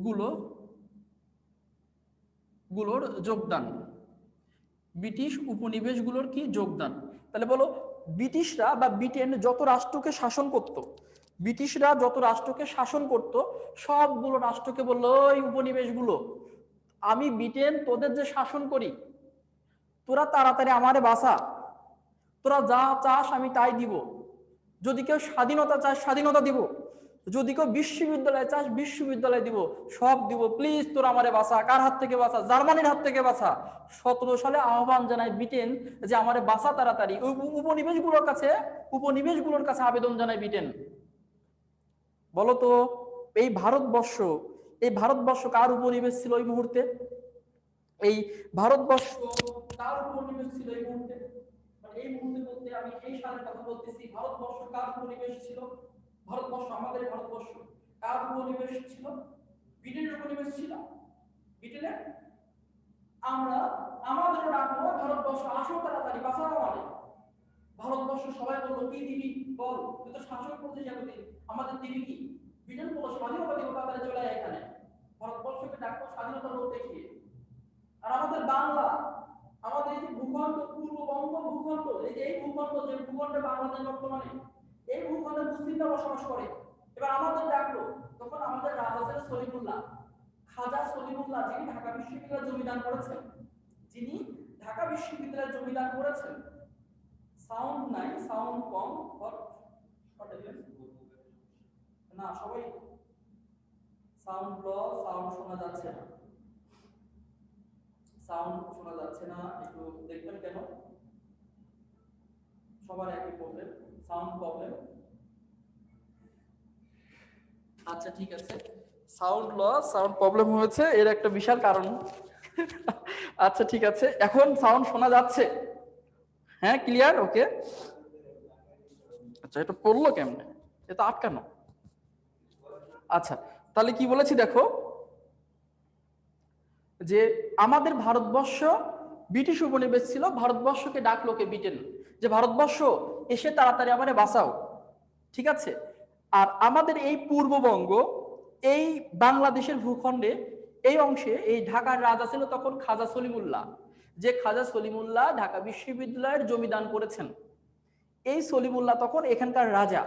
গুলো গুলোর যোগদান, ব্রিটিশ উপনিবেশগুলোর কি যোগদান। তাহলে বলো, ব্রিটিশরা বা ব্রিটেন যত রাষ্ট্রকে শাসন করত, ব্রিটিশরা যত রাষ্ট্রকে শাসন করত, সবগুলো রাষ্ট্রকে বললো ওই উপনিবেশগুলো, আমি ব্রিটেন তোদের যে শাসন করি, তোরা তাড়াতাড়ি আমারে বাঁচা, তোরা যা চাস আমি তাই দিব, যদি কেউ স্বাধীনতা চাস স্বাধীনতা দিব, যদি কেউ বিশ্ববিদ্যালয় চাস বিশ্ববিদ্যালয় দিব, সব দিব, প্লিজ তোরা আমারে বাঁচা। কার হাত থেকে বাঁচা? জার্মানির হাত থেকে বাঁচা। 17 সালে আহ্বান জানায় ব্রিটেন যে আমারে বাঁচা তাড়াতাড়ি। ওই উপনিবেশগুলোর কাছে আবেদন জানায় ব্রিটেন। বলতো, এই ভারতবর্ষ কার উপনিবেশ ছিল ওই মুহূর্তে? এই ভারতবর্ষ কার উপনিবেশ ছিল এই মুহূর্তে? এই মুহূর্তে বলতে আমি এই সালের কথা বলতেছি। ভারতবর্ষ কার উপনিবেশ ছিল? ভারতবর্ষ, আমাদের ভারতবর্ষ কার উপনিবেশ ছিল? ব্রিটেনের উপনিবেশ ছিল। ব্রিটেনের আমরা আমাদের ডাকবো, ভারতবর্ষ আসো তাড়াতাড়ি বাঁচাও আমাদের। ভারতবর্ষ সবাই বললো কি দিবি বল, তুই তো শাসন করছিস এতদিন, আমাদের দিবি কি? ব্রিটেন বললো স্বাধীনতা দিব, তাড়াতাড়ি চলে আয় এখানে। ভারতবর্ষকে ডাকবো স্বাধীনতা লোক দেখিয়ে। আর আমাদের বাংলা, আমাদের এই যে ভূখণ্ড, পূর্ববঙ্গ ভূখণ্ড, এই যে এই ভূখণ্ড, যে ভূখণ্ডে বাংলাদেশ বর্তমানে, এই ভূখণ্ডে মুসলিমরা বসবাস করে। এবার আমাদের ডাকলো, তখন আমাদের রাজা ছিলেন সলিমুল্লাহ, খাজা সলিমুল্লাহ, যিনি ঢাকা বিশ্ববিদ্যালয়ে জমিদান করেছেন, যিনি ঢাকা বিশ্ববিদ্যালয়ে জমিদান করেছেন। সাউন্ড নাই, সাউন্ড কম, না সবাই সাউন্ড ল, সাউন্ড শোনা যাচ্ছে না, সাউন্ড শোনা যাচ্ছে না, একটু দেখবেন কেন? সবার একই প্রবলেম, সাউন্ড প্রবলেম। আচ্ছা ঠিক আছে, সাউন্ড প্রবলেম হয়েছে, এর একটা বিশাল কারণ। আচ্ছা ঠিক আছে, এখন সাউন্ড শোনা যাচ্ছে? হ্যাঁ, ক্লিয়ার, ওকে। আচ্ছা, এটা পড়লো কেমনে? এটা আটকানো। আচ্ছা, তাহলে কি বলেছি দেখো, যে আমাদের ভারতবর্ষ ব্রিটিশ উপনিবেশ ছিল, ভারতবর্ষকে ডাকলো কে? ব্রিটেন, যে ভারতবর্ষ এসে তাড়াতাড়ি আমারে বাঁচাও। ঠিক আছে। আর আমাদের এই পূর্ববঙ্গ, এই বাংলাদেশের ভূখণ্ডে এই অংশে এই ঢাকার রাজা ছিল তখন খাজা সলিমুল্লাহ, যে খাজা সলিমুল্লাহ ঢাকা বিশ্ববিদ্যালয়ের জমিদান করেছেন। এই সলিমুল্লাহ তখন এখানকার রাজা।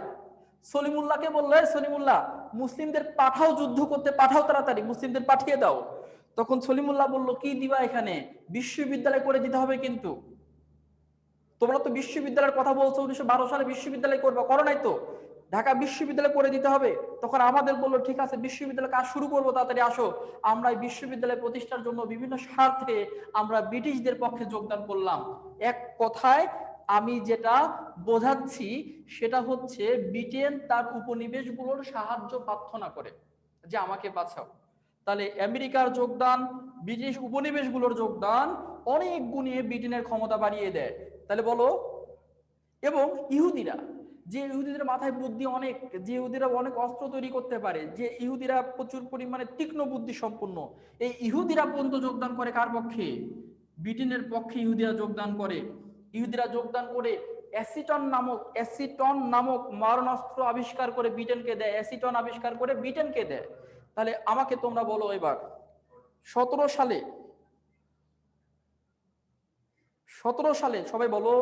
সলিমুল্লাহকে বললো, সলিমুল্লাহ মুসলিমদের পাঠাও, যুদ্ধ করতে পাঠাও, তাড়াতাড়ি মুসলিমদের পাঠিয়ে দাও। তখন সলিমুল্লাহ বলল, কি দিবা এখানে? বিশ্ববিদ্যালয় করে দিতে হবে। কিন্তু তোমরা তো বিশ্ববিদ্যালয়ের কথা বলছো, 1912 সালে বিশ্ববিদ্যালয় করবো, করো নাই তো, ঢাকা বিশ্ববিদ্যালয় করে দিতে হবে। তখন আমাদের বললো, ঠিক আছে বিশ্ববিদ্যালয় কাজ শুরু করবো, তাড়াতাড়ি আসো। আমরা এই বিশ্ববিদ্যালয় প্রতিষ্ঠার জন্য বিভিন্ন স্বার্থে আমরা ব্রিটিশদের পক্ষে যোগদান করলাম। এক কথায় আমি যেটা বোঝাচ্ছি সেটা হচ্ছে, ব্রিটেন তার উপনিবেশগুলোর সাহায্য প্রার্থনা করে যে আমাকে বাঁচাও। তাহলে আমেরিকার যোগদান, ব্রিটিশ উপনিবেশগুলোর যোগদান অনেক গুণে ব্রিটেনের ক্ষমতা বাড়িয়ে দেয়। তাহলে বলো, এবং ইহুদিরা, যে ইহুদিদের মাথায় বুদ্ধি অনেক, যে ইহুদিরা অনেক অস্ত্র তৈরি করতে পারে, যে ইহুদিরা প্রচুর পরিমাণে তীক্ষ্ণ বুদ্ধি সম্পন্ন, এই ইহুদিরা পর্যন্ত যোগদান করে কার পক্ষে? ব্রিটেনের পক্ষে ইহুদিরা যোগদান করে। ইহুদিরা যোগদান করে অ্যাসিটন নামক মারণাস্ত্র আবিষ্কার করে ব্রিটেনকে দেয়, অ্যাসিটন আবিষ্কার করে ব্রিটেনকে দেয়। তাহলে আমাকে তোমরা বলো এবার, 17 সালে, সবাই বলো,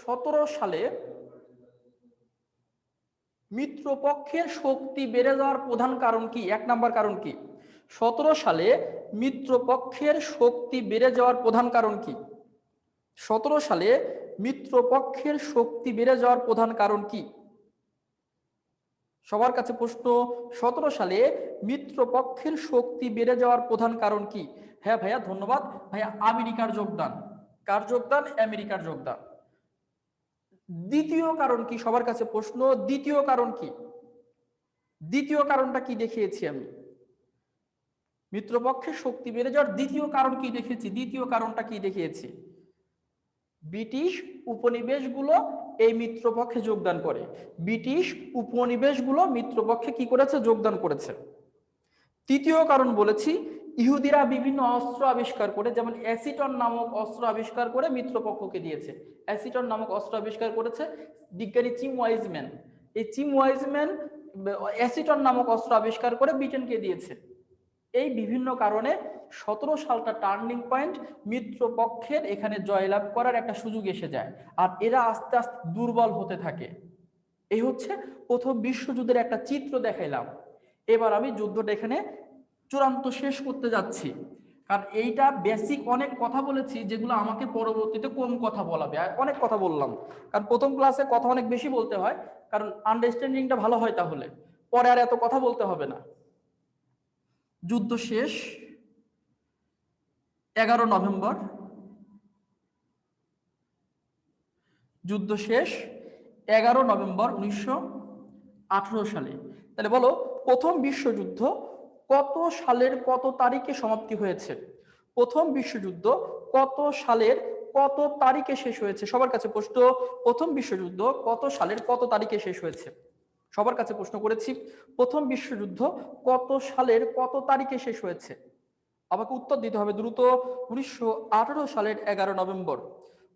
17 সালে মিত্রপক্ষের শক্তি বেড়ে যাওয়ার প্রধান কারণ কি? 1 নাম্বার কারণ কি? 17 সালে মিত্রপক্ষের শক্তি বেড়ে যাওয়ার প্রধান কারণ কি? 17 সালে মিত্রপক্ষের শক্তি বেড়ে যাওয়ার প্রধান কারণ কি? সবার কাছে প্রশ্ন, 17 সালে মিত্রপক্ষের শক্তি বেড়ে যাওয়ার প্রধান কারণ কি? হ্যাঁ ভাইয়া, ধন্যবাদ ভাইয়া, আমেরিকার যোগদান। কার যোগদান? আমেরিকার যোগদান। দ্বিতীয় কারণ কি? সবার কাছে প্রশ্ন, দ্বিতীয় কারণ কি? দ্বিতীয় কারণটা কি দেখিয়েছি আমি? মিত্রপক্ষের শক্তি বেড়ে যাওয়ার দ্বিতীয় কারণ কি দেখেছি? দ্বিতীয় কারণটা কি দেখিয়েছি? ব্রিটিশ উপনিবেশগুলো এই মিত্রপক্ষে যোগদান করে। ব্রিটিশ উপনিবেশগুলো মিত্রপক্ষে কি করেছে? যোগদান করেছে। তৃতীয় কারণ বলেছি, ইহুদিরা বিভিন্ন অস্ত্র আবিষ্কার করে, যেমন অ্যাসিটন নামক অস্ত্র আবিষ্কার করে মিত্রপক্ষকে দিয়েছে। অ্যাসিটন নামক অস্ত্র আবিষ্কার করেছে বিজ্ঞানী চিম ওয়াইজম্যান। এই চিম ওয়াইজম্যান অ্যাসিটন নামক অস্ত্র আবিষ্কার করে ব্রিটেনকে দিয়েছে। এই বিভিন্ন কারণে 17 সালটা টার্নিং পয়েন্ট, মিত্র পক্ষের এখানে জয়লাভ করার একটা সুযোগ এসে যায়, আর এরা আস্তে আস্তে দুর্বল হতে থাকে। এই হচ্ছে প্রথম বিশ্বযুদ্ধের একটা চিত্র দেখাইলাম। এবার আমি যুদ্ধটা এখানে চূড়ান্ত শেষ করতে যাচ্ছি, কারণ এইটা বেসিক অনেক কথা বলেছি যেগুলো আমাকে পরবর্তীতে কম কথা বলাবে। আর অনেক কথা বললাম, কারণ প্রথম ক্লাসে কথা অনেক বেশি বলতে হয়, কারণ আন্ডারস্ট্যান্ডিংটা ভালো হয়, তাহলে পরে আর এত কথা বলতে হবে না। যুদ্ধ শেষ 11 নভেম্বর, যুদ্ধ শেষ 11 নভেম্বর 1918 সালে। তাহলে বলো, প্রথম বিশ্বযুদ্ধ কত সালের কত তারিখে সমাপ্তি হয়েছে? প্রথম বিশ্বযুদ্ধ কত সালের কত তারিখে শেষ হয়েছে? সবার কাছে প্রশ্ন, প্রথম বিশ্বযুদ্ধ কত সালের কত তারিখে শেষ হয়েছে? সবার কাছে প্রশ্ন করেছি, প্রথম বিশ্বযুদ্ধ কত সালের কত তারিখে শেষ হয়েছে? আমাকে উত্তর দিতে হবে দ্রুত। 1918 সালের 11 নভেম্বর।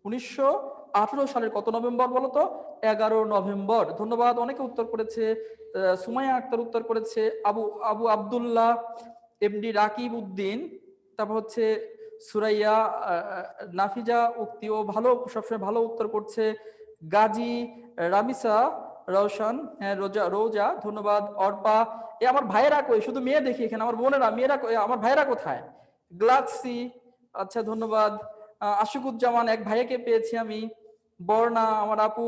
1918 সালের কত নভেম্বর বলো তো? 11 নভেম্বর। ধন্যবাদ, অনেকে উত্তর করেছে। সুমাইয়া আক্তার উত্তর করেছে, আবু আব্দুল্লাহ, এমডি রাকিব উদ্দিন, তারপর হচ্ছে সুরাইয়া, নাফিজা উক্তিও ভালো, সবসময় ভালো উত্তর করছে। গাজী, রামিসা, রওশন, হ্যাঁ রোজা, ধন্যবাদ। অর্পা, এ আমার ভাইয়েরা কই? শুধু মেয়ে দেখি এখানে, আমার বোনেরা, মেয়েরা কই? আমার ভাইয়েরা কোথায়? গ্লাক্সি, আচ্ছা ধন্যবাদ। আশিকুজ্জামান, এক ভাইয়াকে পেয়েছি আমি। বর্ণা, আমার আপু।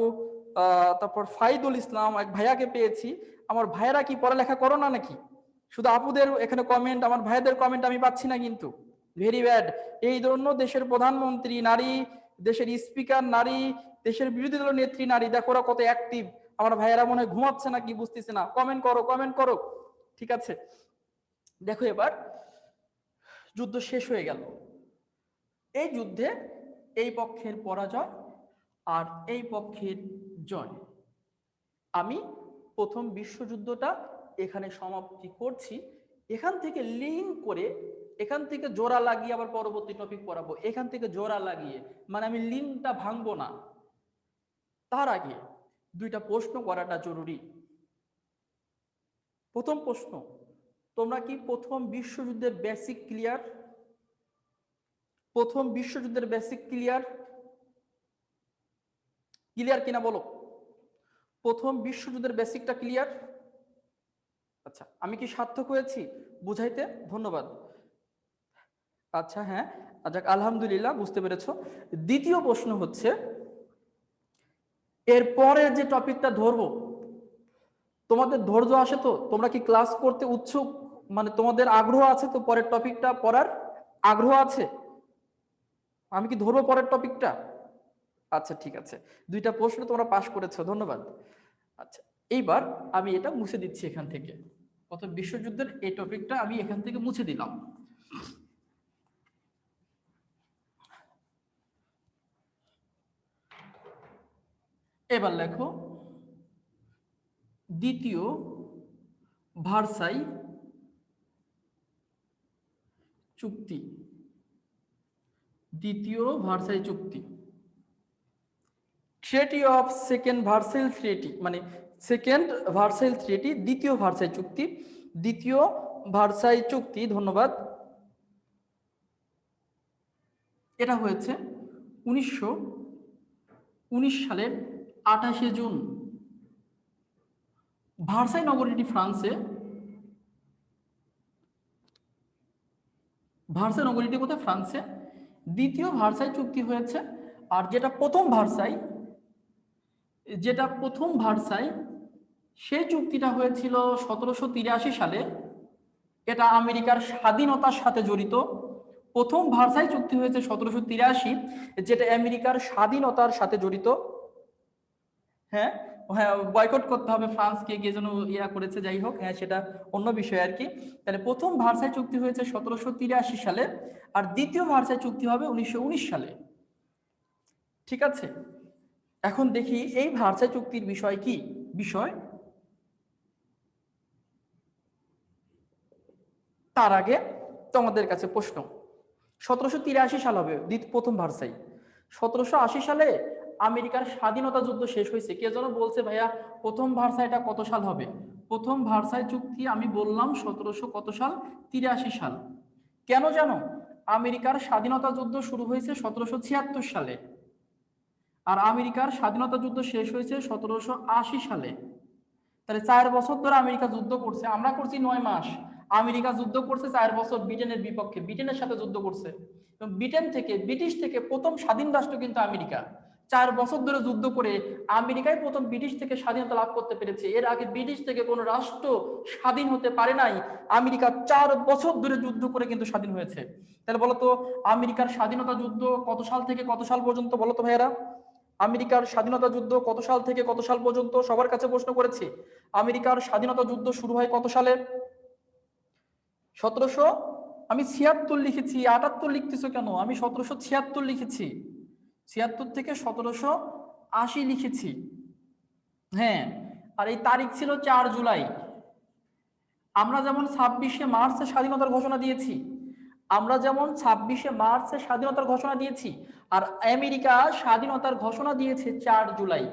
তারপর ফাইদুল ইসলাম, এক ভাইয়াকে পেয়েছি। আমার ভাইয়েরা কি পড়ালেখা করো না নাকি? শুধু আপুদের এখানে কমেন্ট, আমার ভাইদের কমেন্ট আমি পাচ্ছি না কিন্তু। Very bad. এই জন্য দেশের প্রধানমন্ত্রী নারী, দেশের স্পিকার নারী, দেশের বিরোধী দলের নেত্রী নারী, দেখো ওরা কত অ্যাক্টিভ। আমার ভাইয়েরা মনে হয় ঘুমাচ্ছে না কি বুঝতেছে না। কমেন্ট করো, কমেন্ট করো। ঠিক আছে, দেখো এবার যুদ্ধ শেষ হয়ে গেল। এই যুদ্ধে এই পক্ষের পরাজয় আর এই পক্ষের জয়। আমি প্রথম বিশ্বযুদ্ধটা এখানে সমাপ্তি করছি। এখান থেকে লিঙ্ক করে, এখান থেকে জোড়া লাগিয়ে আবার পরবর্তী টপিক পড়াবো। এখান থেকে জোড়া লাগিয়ে, মানে আমি লিঙ্কটা ভাঙবো না। তার আগে দুইটা প্রশ্ন করাটা জরুরি। প্রথম প্রশ্ন, তোমরা কি প্রথম বিশ্বযুদ্ধের বেসিক ক্লিয়ার? প্রথম বিশ্বযুদ্ধের বেসিক ক্লিয়ার? ক্লিয়ার কিনা বলো? প্রথম বিশ্বযুদ্ধের বেসিকটা ক্লিয়ার? আচ্ছা, আমি কি সার্থক হয়েছি বুঝাইতে? ধন্যবাদ। আচ্ছা, হ্যাঁ, যাক আলহামদুলিল্লাহ, বুঝতে পেরেছো। দ্বিতীয় প্রশ্ন হচ্ছে, এরপরে যে টপিকটা ধরবো, তোমাদের ধৈর্য আসে তো? তোমরা কি ক্লাস করতে উৎসুক? মানে তোমাদের আগ্রহ আছে তো পরের টপিকটা পড়ার? আগ্রহ আছে? আমি কি ধরবো পরের টপিকটা? আচ্ছা ঠিক আছে, দুইটা প্রশ্ন তোমরা পাশ করেছো, ধন্যবাদ। আচ্ছা, এইবার আমি এটা মুছে দিচ্ছি এখান থেকে। প্রথম বিশ্বযুদ্ধের এই টপিকটা আমি এখান থেকে মুছে দিলাম। এবার লেখো, দ্বিতীয় ভার্সাই চুক্তি। দ্বিতীয় ভার্সাই চুক্তি, ট্রিটি অফ সেকেন্ড ভার্সাইল ট্রিটি, মানে সেকেন্ড ভার্সাইল ট্রিটি, দ্বিতীয় ভার্সাই চুক্তি। দ্বিতীয় ভার্সাই চুক্তি, ধন্যবাদ। এটা হয়েছে 1919 সালের 28শে জুন। ভার্সাই নগরীটি ফ্রান্সে। ভার্সাই নগরীটি কোথায়? ফ্রান্সে। দ্বিতীয় ভার্সাই চুক্তি হয়েছে। আর যেটা প্রথম ভার্সাই, সেই চুক্তিটা হয়েছিল 1783 সালে। এটা আমেরিকার স্বাধীনতার সাথে জড়িত। প্রথম ভার্সাই চুক্তি হয়েছে 1783, যেটা আমেরিকার স্বাধীনতার সাথে জড়িত। হ্যাঁ, হ্যাঁ, বয়কট করতে হবে ফ্রান্সকে, গিয়ে যেন ইয়া করেছে, যাই হোক, হ্যাঁ সেটা অন্য বিষয় আর কি। তাহলে প্রথম ভার্সাই চুক্তি হয়েছে 1783 সালে, আর দ্বিতীয় ভার্সাই চুক্তি হবে 1919 সালে। ঠিক আছে, এখন দেখি এই ভার্সাই চুক্তির বিষয় কি। বিষয়, তার আগে তোমাদের কাছে প্রশ্ন, 1783 সাল হবে প্রথম ভার্সাই। 1780 সালে আমেরিকার স্বাধীনতা যুদ্ধ শেষ হয়েছে। কে যেন বলছে ভাইয়া প্রথম ভার্সাইটা কত সাল হবে? প্রথম ভার্সাই চুক্তি আমি বললাম 1700 কত সাল, 83 সাল। কেন জানো? আমেরিকার স্বাধীনতা যুদ্ধ শুরু হয়েছে 1776 সালে, আর আমেরিকার স্বাধীনতা যুদ্ধ শেষ হয়েছে 1780 সালে। তাহলে 4 বছর ধরে আমেরিকা যুদ্ধ করছে, আমরা করছি 9 মাস। আমেরিকা যুদ্ধ করছে 4 বছর ব্রিটেনের বিপক্ষে, ব্রিটেনের সাথে যুদ্ধ করছে। এবং ব্রিটিশ থেকে প্রথম স্বাধীন রাষ্ট্র কিন্তু আমেরিকা। 4 বছর ধরে যুদ্ধ করে আমেরিকাই প্রথম ব্রিটিশ থেকে স্বাধীনতা লাভ করতে পেরেছে। এর আগে ব্রিটিশ থেকে কোনো রাষ্ট্র স্বাধীন হতে পারে নাই। আমেরিকা 4 বছর ধরে যুদ্ধ করে কিন্তু স্বাধীন হয়েছে। তাহলে বলতো আমেরিকার স্বাধীনতা যুদ্ধ কত সাল থেকে কত সাল পর্যন্ত, বলতো ভাইয়েরা? আমেরিকার স্বাধীনতা যুদ্ধ কত সাল থেকে কত সাল পর্যন্ত? সবার কাছে প্রশ্ন করেছি। আমেরিকার স্বাধীনতা যুদ্ধ শুরু হয় কত সালে? 1700, আমি 76 লিখেছি, 78 লিখতেছো কেন? আমি 1776 লিখেছি, 76 থেকে 1780 লিখেছি। হ্যাঁ, আর এই তারিখ ছিল 4 জুলাই। আমরা যেমন 26শে মার্চে স্বাধীনতার ঘোষণা দিয়েছি, আমরা যেমন 26শে মার্চে স্বাধীনতার ঘোষণা দিয়েছি, আর আমেরিকা স্বাধীনতার ঘোষণা দিয়েছে 4 জুলাই।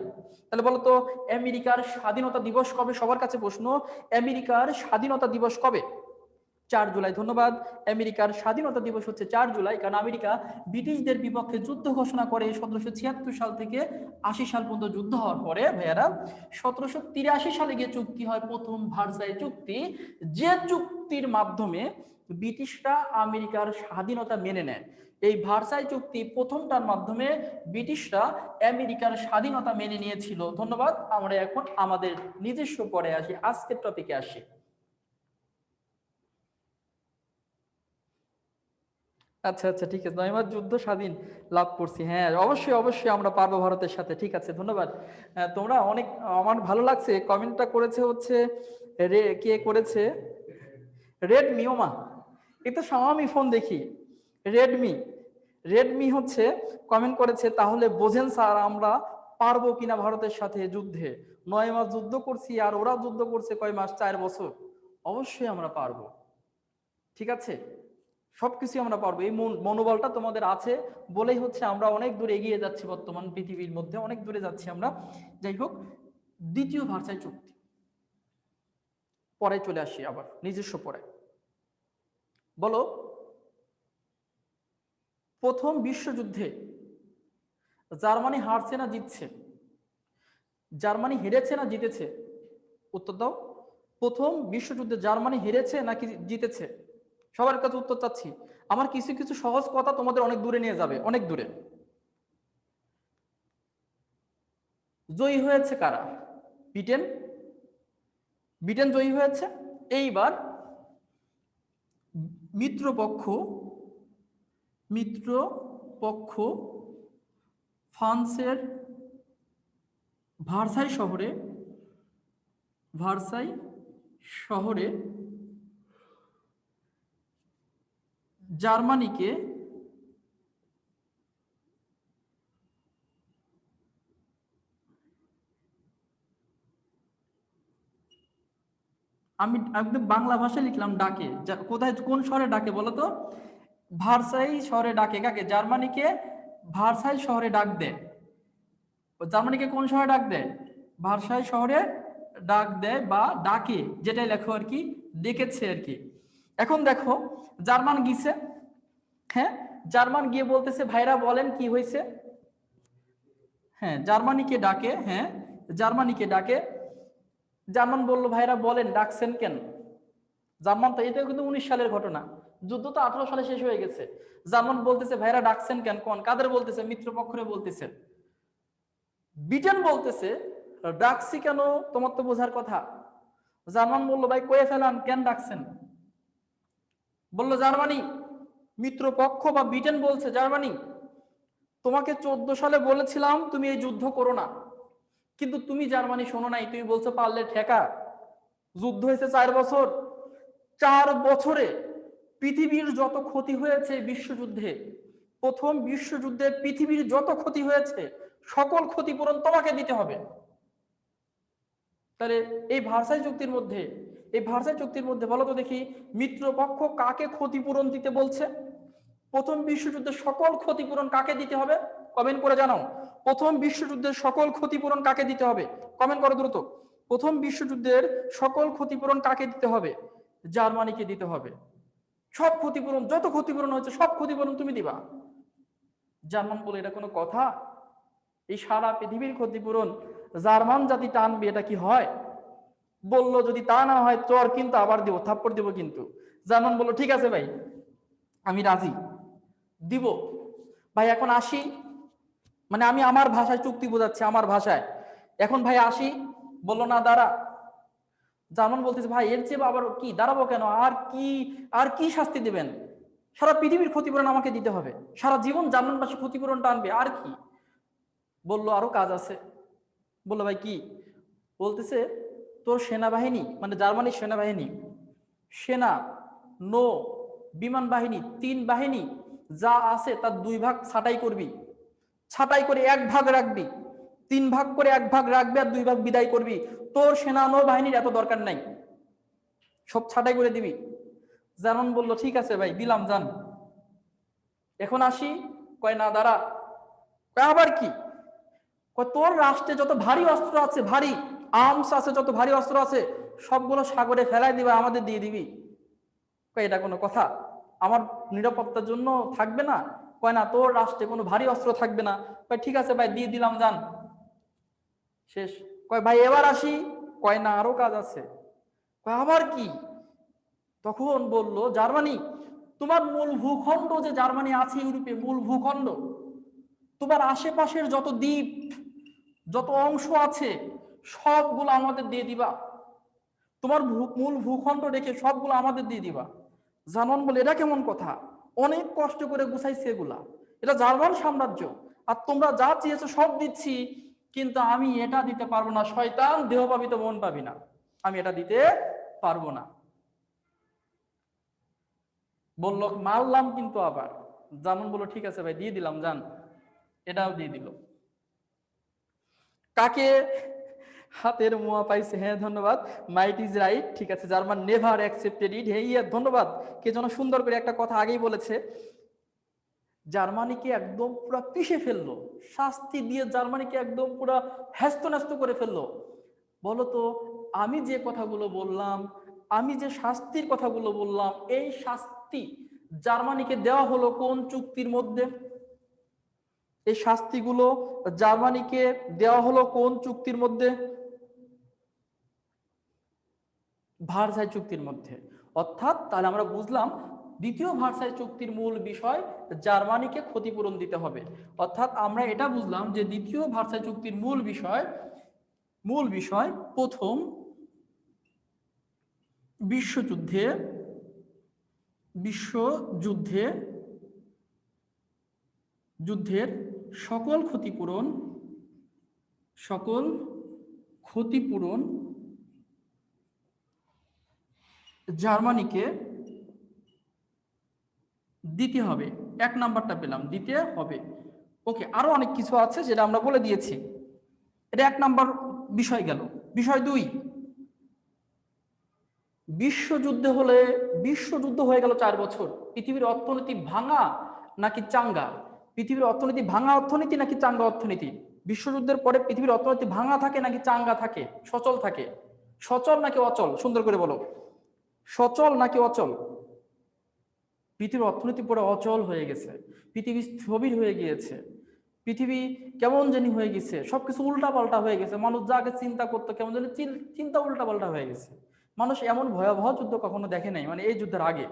তাহলে বলতো আমেরিকার স্বাধীনতা দিবস কবে? সবার কাছে প্রশ্ন, আমেরিকার স্বাধীনতা দিবস কবে? 4 জুলাই। ধন্যবাদ। আমেরিকার স্বাধীনতা দিবস হচ্ছে 4 জুলাই, কারণ আমেরিকা ব্রিটিশদের বিপক্ষে যুদ্ধ ঘোষণা করে 1776 সাল থেকে 80 সাল পর্যন্ত যুদ্ধ হওয়ার পরে ভাইয়ারা 1783 সালে গিয়ে চুক্তি হয় প্রথম ভার্সাই চুক্তি, যে চুক্তির মাধ্যমে ব্রিটিশরা আমেরিকার স্বাধীনতা মেনে নেয়। এই ভার্সাই চুক্তি প্রথমটার মাধ্যমে ব্রিটিশরা আমেরিকার স্বাধীনতা মেনে নিয়েছিল। ধন্যবাদ। আমরা এখন আমাদের নিজস্ব পরে আসি, আজকের টপিকে আসি। আচ্ছা আচ্ছা, ঠিক আছে, 9 মাস যুদ্ধ স্বাধীন লাভ করছি। হ্যাঁ, অবশ্যই অবশ্যই আমরা পারবো ভারতের সাথে। ঠিক আছে, ধন্যবাদ। তোমরা অনেক, আমার ভালো লাগছে কমেন্টটা করেছে হচ্ছে কে করেছে? রেডমি। ওমা, এটা আমি ফোন দেখি। রেডমি, রেডমি হচ্ছে কমেন্ট করেছে। তাহলে বোঝেন স্যার আমরা পারবো কিনা ভারতের সাথে যুদ্ধে। 9 মাস যুদ্ধ করছি, আর ওরা যুদ্ধ করছে কয় মাস? 4 বছর। অবশ্যই আমরা পারবো। ঠিক আছে, সবকিছু আমরা পারবো। এই মনোবলটা তোমাদের আছে বলেই হচ্ছে আমরা অনেক দূরে এগিয়ে যাচ্ছি, বর্তমান পৃথিবীর মধ্যে অনেক দূরে যাচ্ছি আমরা। যাই হোক, দ্বিতীয় ভার্সাই চুক্তি পরে চলে আসি, আবার নিজস্ব পরে। বলো, প্রথম বিশ্বযুদ্ধে জার্মানি হারছে না জিতছে? জার্মানি হেরেছে না জিতেছে? উত্তর দাও। প্রথম বিশ্বযুদ্ধে জার্মানি হেরেছে নাকি জিতেছে? সবার কাছে উত্তর চাচ্ছি। আমার কিছু কিছু সহজ কথা তোমাদের অনেক দূরে নিয়ে যাবে, অনেক দূরে। জয়ী হয়েছে কারা? ব্রিটেন। ব্রিটেন জয়ী হয়েছে। এইবার মিত্রপক্ষ, মিত্রপক্ষ ফ্রান্সের ভার্সাই শহরে, ভার্সাই শহরে জার্মানিকে আমি একদম বাংলা ভাষায় লিখলাম ডাকে। কোথায়, কোন শহরে ডাকে বলো তো? ভার্সাই শহরে ডাকে। কাকে? জার্মানিকে ভার্সাই শহরে ডাক দেয়। জার্মানিকে কোন শহরে ডাক দেয়? ভার্সাই শহরে ডাক দেয় বা ডাকে, যেটাই লেখো আর কি, ডেকেছে আর কি। এখন দেখো, জার্মান গিয়েছে। হ্যাঁ, জার্মান গিয়ে বলতেছে ভাইরা বলেন কি হয়েছে। হ্যাঁ, জার্মানিকে ডাকে। হ্যাঁ, জার্মানিকে ডাকে। জার্মান বলল ভাইরা বলেন ডাকছেন কেন? জার্মান তো, এটা কিন্তু 19 সালের ঘটনা, যুদ্ধ তো 18 সালে শেষ হয়ে গেছে। জার্মান বলতেছে ভাইরা ডাকছেন কেন? কোন কাদের বলতেছে? মিত্রপক্ষরে বলতেছে। ব্রিটেন বলতেছে ডাকছি কেন, তোমার তো বোঝার কথা। জার্মান বললো ভাই কয়ে ফেলান, কেন ডাকছেন? বললো জার্মানি, মিত্রপক্ষ বা ব্রিটেন বলছে জার্মানি, তোমাকে 14 সালে বলেছিলাম তুমি এই যুদ্ধ করো না, কিন্তু তুমি জার্মানি শোনো নাই, তুমি বলছো পারলে ঠেকা। যুদ্ধ হয়েছে 4 বছর। 4 বছরে পৃথিবীর যত ক্ষতি হয়েছে বিশ্বযুদ্ধে, প্রথম বিশ্বযুদ্ধে পৃথিবীর যত ক্ষতি হয়েছে, সকল ক্ষতিপূরণ তোমাকে দিতে হবে। তাহলে এই ভার্সাই চুক্তির মধ্যে, এই ভার্সাই চুক্তির মধ্যে বলো তো দেখি, মিত্রপক্ষ কাকে ক্ষতিপূরণ দিতে বলছে? প্রথম বিশ্বযুদ্ধের সকল ক্ষতিপূরণ কাকে দিতে হবে? কমেন্ট করে জানাও। প্রথম বিশ্বযুদ্ধের সকল ক্ষতিপূরণ কাকে দিতে হবে? কমেন্ট করো দ্রুত। প্রথম বিশ্বযুদ্ধের সকল ক্ষতিপূরণ কাকে দিতে হবে? জার্মানিকে দিতে হবে। সব ক্ষতিপূরণ, যত ক্ষতিপূরণ হয়েছে সব ক্ষতিপূরণ তুমি দিবা। জার্মান বলে এটা কোনো কথা? এই সারা পৃথিবীর ক্ষতিপূরণ জার্মান জাতি টানবে, এটা কি হয়? বললো যদি তা না হয় চর কিন্তু আবার দিব, থাপ্পড় দিব কিন্তু। জার্মান বললো ঠিক আছে ভাই, আমি রাজি, দিব। ভাই এখন আসি, মানে আমি আমার ভাষায় চুক্তি বোঝাচ্ছি, আমার ভাষায়। এখন ভাই আসি, বললো না দাঁড়া। জার্মান বলতেছে ভাই এর চেয়ে আবার কি দাঁড়াবো কেন, আর কি, আর কি শাস্তি দিবেন? সারা পৃথিবীর ক্ষতিপূরণ আমাকে দিতে হবে, সারা জীবন জার্মানবাসী ক্ষতিপূরণ টানবে, আর কি? বললো আরো কাজ আছে। বললো ভাই কি? বলতেছে তোর সেনাবাহিনী, মানে জার্মানির সেনাবাহিনী, সেনা, নৌ, বিমান বাহিনী, 3 বাহিনী যা আছে তার 2 ভাগ ছাঁটাই করবি, ছাঁটাই করে 1 ভাগ রাখবি, 3 ভাগ করে 1 ভাগ রাখবি, আর 2 ভাগ বিদায় করবি। তোর সেনা নৌ বাহিনীর এত দরকার নাই, সব ছাঁটাই করে দিবি। জার্মান বললো ঠিক আছে ভাই, দিলাম, যান। এখন আসি, কয় না দাঁড়া। কয় আবার কি? কয় তোর রাষ্ট্রে যত ভারী অস্ত্র আছে, ভারী আর্মস আছে, যত ভারী অস্ত্র আছে সবগুলো সাগরে ফেলাই দিবা, আমাদের দিয়ে দিবি। কয় এটা কোনো কথা? আমার নিরাপত্তার জন্য থাকবে না? কয় না, তোর রাষ্ট্রে কোনো ভারী অস্ত্র থাকবে না। কয় ঠিক আছে ভাই, দিয়ে দিলাম, যান। শেষ। কয় ভাই এবার আসি। কয় না আরো কাজ আছে। কয় আবার কি? তখন বলল জার্মানি, তোমার মূল ভূখণ্ড যে জার্মানি আছে ইউরোপে, মূল ভূখণ্ড, তোমার আশেপাশের যত দ্বীপ, যত অংশ আছে সবগুলো আমাদের দিয়ে দিবা। তোমার মূল ভূখণ্ড রেখে সবগুলো আমাদের দিয়ে দিবা। জার্মান বলে এটা কেমন কথা? অনেক কষ্ট করে গুছাইছে এগুলা, এটা জার্মান সাম্রাজ্য, আর তোমরা যা চেয়েছো সব দিচ্ছি, কিন্তু আমি এটা দিতে পারবো না। শয়তান, দেহ পাবি তো মন পাবি না, আমি এটা দিতে পারবো না। বললো মারলাম কিন্তু আবার। জার্মান বললো ঠিক আছে ভাই, দিয়ে দিলাম, যান। এটাও দিয়ে দিল। কাকে? হাতের মোয়া পাইছে, হ্যাঁ ধন্যবাদ, মাইট ইজ রাইট, ঠিক আছে, জার্মান নেভার অ্যাকসেপ্টেড ইট, হ্যাঁ ধন্যবাদ। কে যেন সুন্দর করে একটা কথা আগেই বলেছে, জার্মানিকে একদম পুরো পিষে ফেললো, শাস্তি দিয়ে জার্মানিকে একদম পুরো হ্যাস্ত ন্যস্ত করে ফেললো। বলতো আমি যে কথাগুলো বললাম, আমি যে শাস্তির কথাগুলো বললাম, এই শাস্তি জার্মানিকে দেওয়া হলো কোন চুক্তির মধ্যে? এই শাস্তিগুলো জার্মানিকে দেওয়া হলো কোন চুক্তির মধ্যে? ভার্সাই চুক্তির মধ্যে। অর্থাৎ তাহলে আমরা বুঝলাম দ্বিতীয় ভার্সাই চুক্তির মূল বিষয় জার্মানিকে ক্ষতিপূরণ দিতে হবে। অর্থাৎ আমরা এটা বুঝলাম যে দ্বিতীয় ভার্সাই চুক্তির মূল বিষয় প্রথম যুদ্ধের সকল ক্ষতিপূরণ জার্মানিকে দিতে হবে। 1 নাম্বারটা পেলাম, দিতে হবে। ওকে, আরো অনেক কিছু আছে যেটা আমরা বলে দিয়েছি। এটা 1 নাম্বার বিষয় গেল। বিষয় 2, বিশ্বযুদ্ধ হয়ে গেল 4 বছর, পৃথিবীর অর্থনীতি ভাঙা নাকি চাঙ্গা? পৃথিবীর অর্থনীতি ভাঙা অর্থনীতি নাকি চাঙ্গা অর্থনীতি? বিশ্বযুদ্ধের পরে পৃথিবীর অর্থনীতি ভাঙা থাকে নাকি চাঙ্গা থাকে, সচল থাকে? সচল নাকি অচল, সুন্দর করে বলো। সচল নাকি অচল? পৃথিবীর অর্থনীতি পুরো অচল হয়ে গেছে, পৃথিবী স্থবির হয়ে গিয়েছে, পৃথিবী কেমন জানি হয়ে গেছে, সবকিছু উল্টা পাল্টা হয়ে গেছে। মানুষ যাকে চিন্তা করতো কেমন জানি চিন্তা উল্টা পাল্টা হয়ে গেছে। মানুষ এমন ভয়াবহ যুদ্ধ কখনো দেখে নাই, মানে এই যুদ্ধের আগে।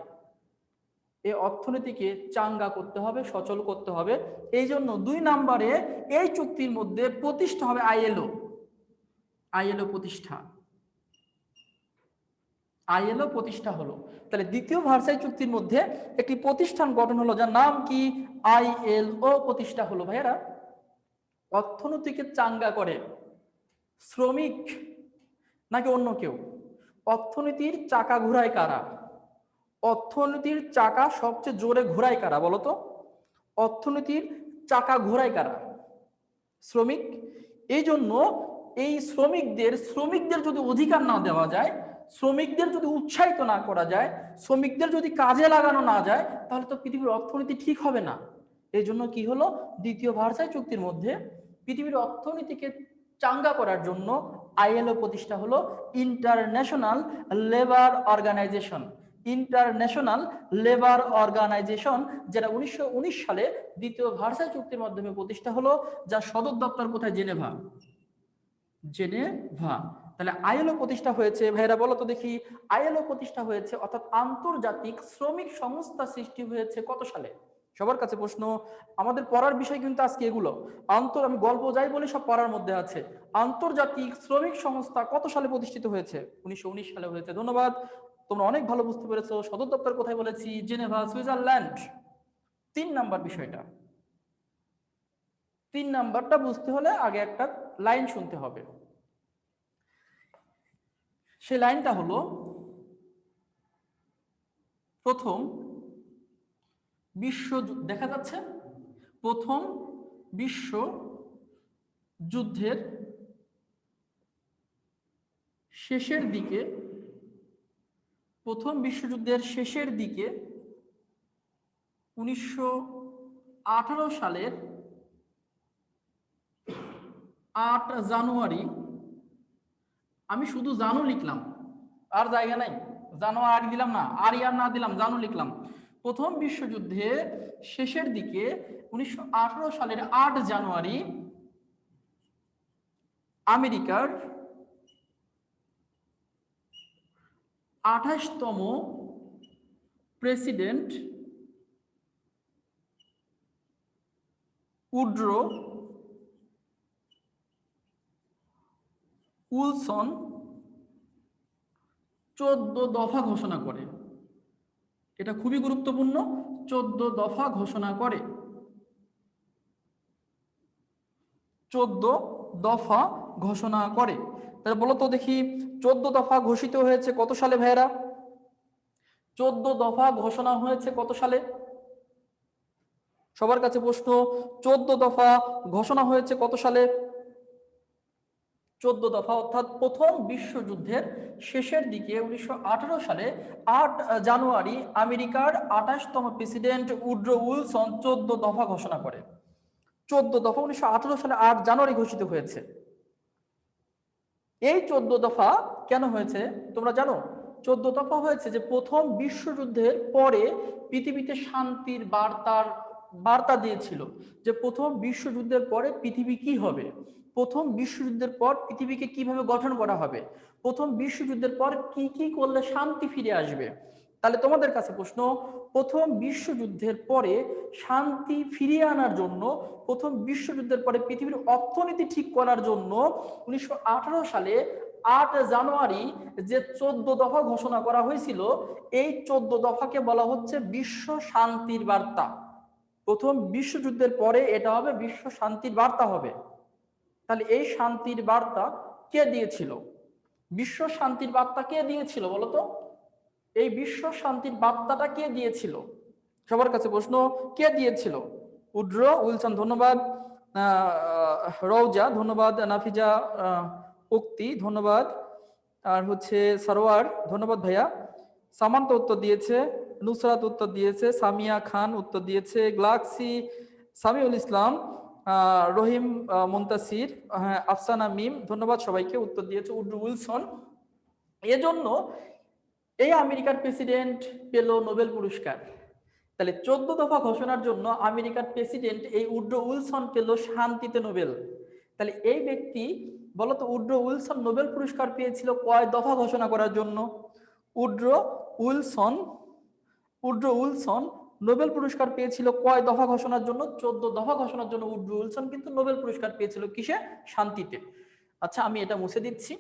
এই অর্থনীতিকে চাঙ্গা করতে হবে, সচল করতে হবে। এই জন্য 2 নম্বরে এই চুক্তির মধ্যে প্রতিষ্ঠা হবে আইএলও প্রতিষ্ঠা হলো। তাহলে দ্বিতীয় ভার্সাই চুক্তির মধ্যে একটি প্রতিষ্ঠান গঠন হলো, যার নাম কি? আইএলও প্রতিষ্ঠা হলো। ভাইয়েরা, অর্থনীতিকে চাঙ্গা করে শ্রমিক নাকি অন্য কেউ? অর্থনীতির চাকা ঘুরায় কারা? অর্থনীতির চাকা সবচেয়ে জোরে ঘোরায় কারা বলতো? অর্থনীতির চাকা ঘোরায় কারা? শ্রমিক। এই জন্য এই শ্রমিকদের যদি অধিকার না দেওয়া যায়, শ্রমিকদের যদি উৎসাহিত না করা যায়, শ্রমিকদের যদি কাজে লাগানো না যায়, তাহলে তো পৃথিবীর অর্থনীতি ঠিক হবে না। এই জন্য কি হলো, দ্বিতীয় ভার্সাই চুক্তির মধ্যে পৃথিবীর অর্থনীতিকে চাঙ্গা করার জন্য আইএলও প্রতিষ্ঠা হলো International Labour Organisation. International Labour Organisation, যেটা 1919 সালে দ্বিতীয় ভার্সাই চুক্তির মাধ্যমে প্রতিষ্ঠা হলো, যার সদর দপ্তর কোথায়? জেনেভা। জেনেভা। তাহলে আইএলও প্রতিষ্ঠা হয়েছে। ভাইরা বলো তো দেখি, আইএলও প্রতিষ্ঠা হয়েছে অর্থাৎ আন্তর্জাতিক শ্রমিক সংস্থা সৃষ্টি হয়েছে কত সালে? সবার কাছে প্রশ্ন। আমাদের পড়ার বিষয় কিন্তু আজকে এগুলো। আমি গল্প যাই বলি সব পড়ার মধ্যে আছে। আন্তর্জাতিক শ্রমিক সংস্থা কত সালে প্রতিষ্ঠিত হয়েছে? 1919 সালে হয়েছে। ধন্যবাদ, তোমরা অনেক ভালো বুঝতে পেরেছো। সদর দপ্তর কোথায় বলেছি? Geneva, Switzerland. 3 নাম্বার বিষয়টা, 3 নাম্বারটা বুঝতে হলে আগে একটা লাইন শুনতে হবে। সেই লাইনটা হলো, প্রথম বিশ্ব, দেখা যাচ্ছে, প্রথম বিশ্ব যুদ্ধের শেষের দিকে, প্রথম বিশ্বযুদ্ধের শেষের দিকে 1918 সালের 8 জানুয়ারি, আমি শুধু জানু লিখলাম, আর জায়গা নাই, জানো আর দিলাম না, আর ইয়ার না দিলাম, জানু লিখলাম। প্রথম বিশ্বযুদ্ধের শেষের দিকে 1918 সালের 8 জানুয়ারি আমেরিকার 28তম প্রেসিডেন্ট উড্রো উইলসন 14 দফা ঘোষণা করে। এটা খুবই গুরুত্বপূর্ণ। 14 দফা ঘোষণা করে। 14 দফা ঘোষণা করে। তাহলে বলো তো দেখি, 14 দফা ঘোষিত হয়েছে কত সালে ভাইয়েরা? 14 দফা ঘোষণা হয়েছে কত সালে? সবার কাছে প্রশ্ন, 14 দফা ঘোষণা হয়েছে কত সালে? 14 দফা অর্থাৎ প্রথম বিশ্বযুদ্ধের শেষের দিকে 1918 সালে 8 জানুয়ারি আমেরিকার 28তম প্রেসিডেন্ট উড্রো উইলসন 14 দফা ঘোষণা করে। 14 দফা 1918 সালে 8 জানুয়ারি ঘোষিত হয়েছে। এই 14 দফা কেন হয়েছে তোমরা জানো? 14 দফা হয়েছে যে প্রথম বিশ্বযুদ্ধের পরে পৃথিবীতে শান্তির বার্তা দিয়েছিল, যে প্রথম বিশ্বযুদ্ধের পরে পৃথিবী কি হবে, প্রথম বিশ্বযুদ্ধের পর পৃথিবীকে কিভাবে গঠন করা হবে, প্রথম বিশ্বযুদ্ধের পর কি কি করলে শান্তি ফিরে আসবে। তাহলে তোমাদের কাছে প্রশ্ন, প্রথম বিশ্বযুদ্ধের পরে শান্তি ফিরিয়ে আনার জন্য, প্রথম বিশ্বযুদ্ধের পরে পৃথিবীর অর্থনীতি ঠিক করার জন্য 1918 সালে 8 জানুয়ারি যে 14 দফা ঘোষণা করা হয়েছিল, এই 14 দফাকে বলা হচ্ছে বিশ্ব শান্তির বার্তা। প্রথম বিশ্বযুদ্ধের পরে এটা হবে বিশ্ব শান্তির বার্তা হবে। তাহলে এই শান্তির বার্তা কে দিয়েছিল? বিশ্ব শান্তির বার্তা কে দিয়েছিল বলতো? এই বিশ্ব শান্তির বার্তাটা কে দিয়েছিল? সবার কাছে প্রশ্ন, কে দিয়েছিল? উড্রো উইলসন, ধন্যবাদ। রওজা, ধন্যবাদ। নাফিজা উক্তি, ধন্যবাদ। আর হচ্ছে সরোয়ার, ধন্যবাদ ভাইয়া। সামান্ত উত্তর দিয়েছে, নুসরাত উত্তর দিয়েছে, সামিয়া খান উত্তর দিয়েছে, গ্লাক্সি, সামিউল ইসলাম, রহিম মুন্তাসির, হ্যাঁ, আফসানা মিম, ধন্যবাদ সবাইকে, উত্তর দিয়েছে উড্রো উইলসন। এজন্য এই আমেরিকার প্রেসিডেন্ট পেল নোবেল পুরস্কার। তাহলে 14 দফা ঘোষণার জন্য আমেরিকার প্রেসিডেন্ট এই উড্রো উইলসন পেল শান্তিতে নোবেল। তাহলে এই ব্যক্তি, বলতো উড্রো উইলসন নোবেল পুরস্কার পেয়েছিল কয় দফা ঘোষণা করার জন্য? উড্রো উইলসন নোবেল পুরস্কার পেয়েছিল কয় দফা ঘোষণার জন্য? 14 দফা ঘোষণার জন্য উড্রো উইলসন কিন্তু নোবেল পুরস্কার পেয়েছিল কিসে? শান্তিতে। আচ্ছা, আমি এটা মুছে দিচ্ছি,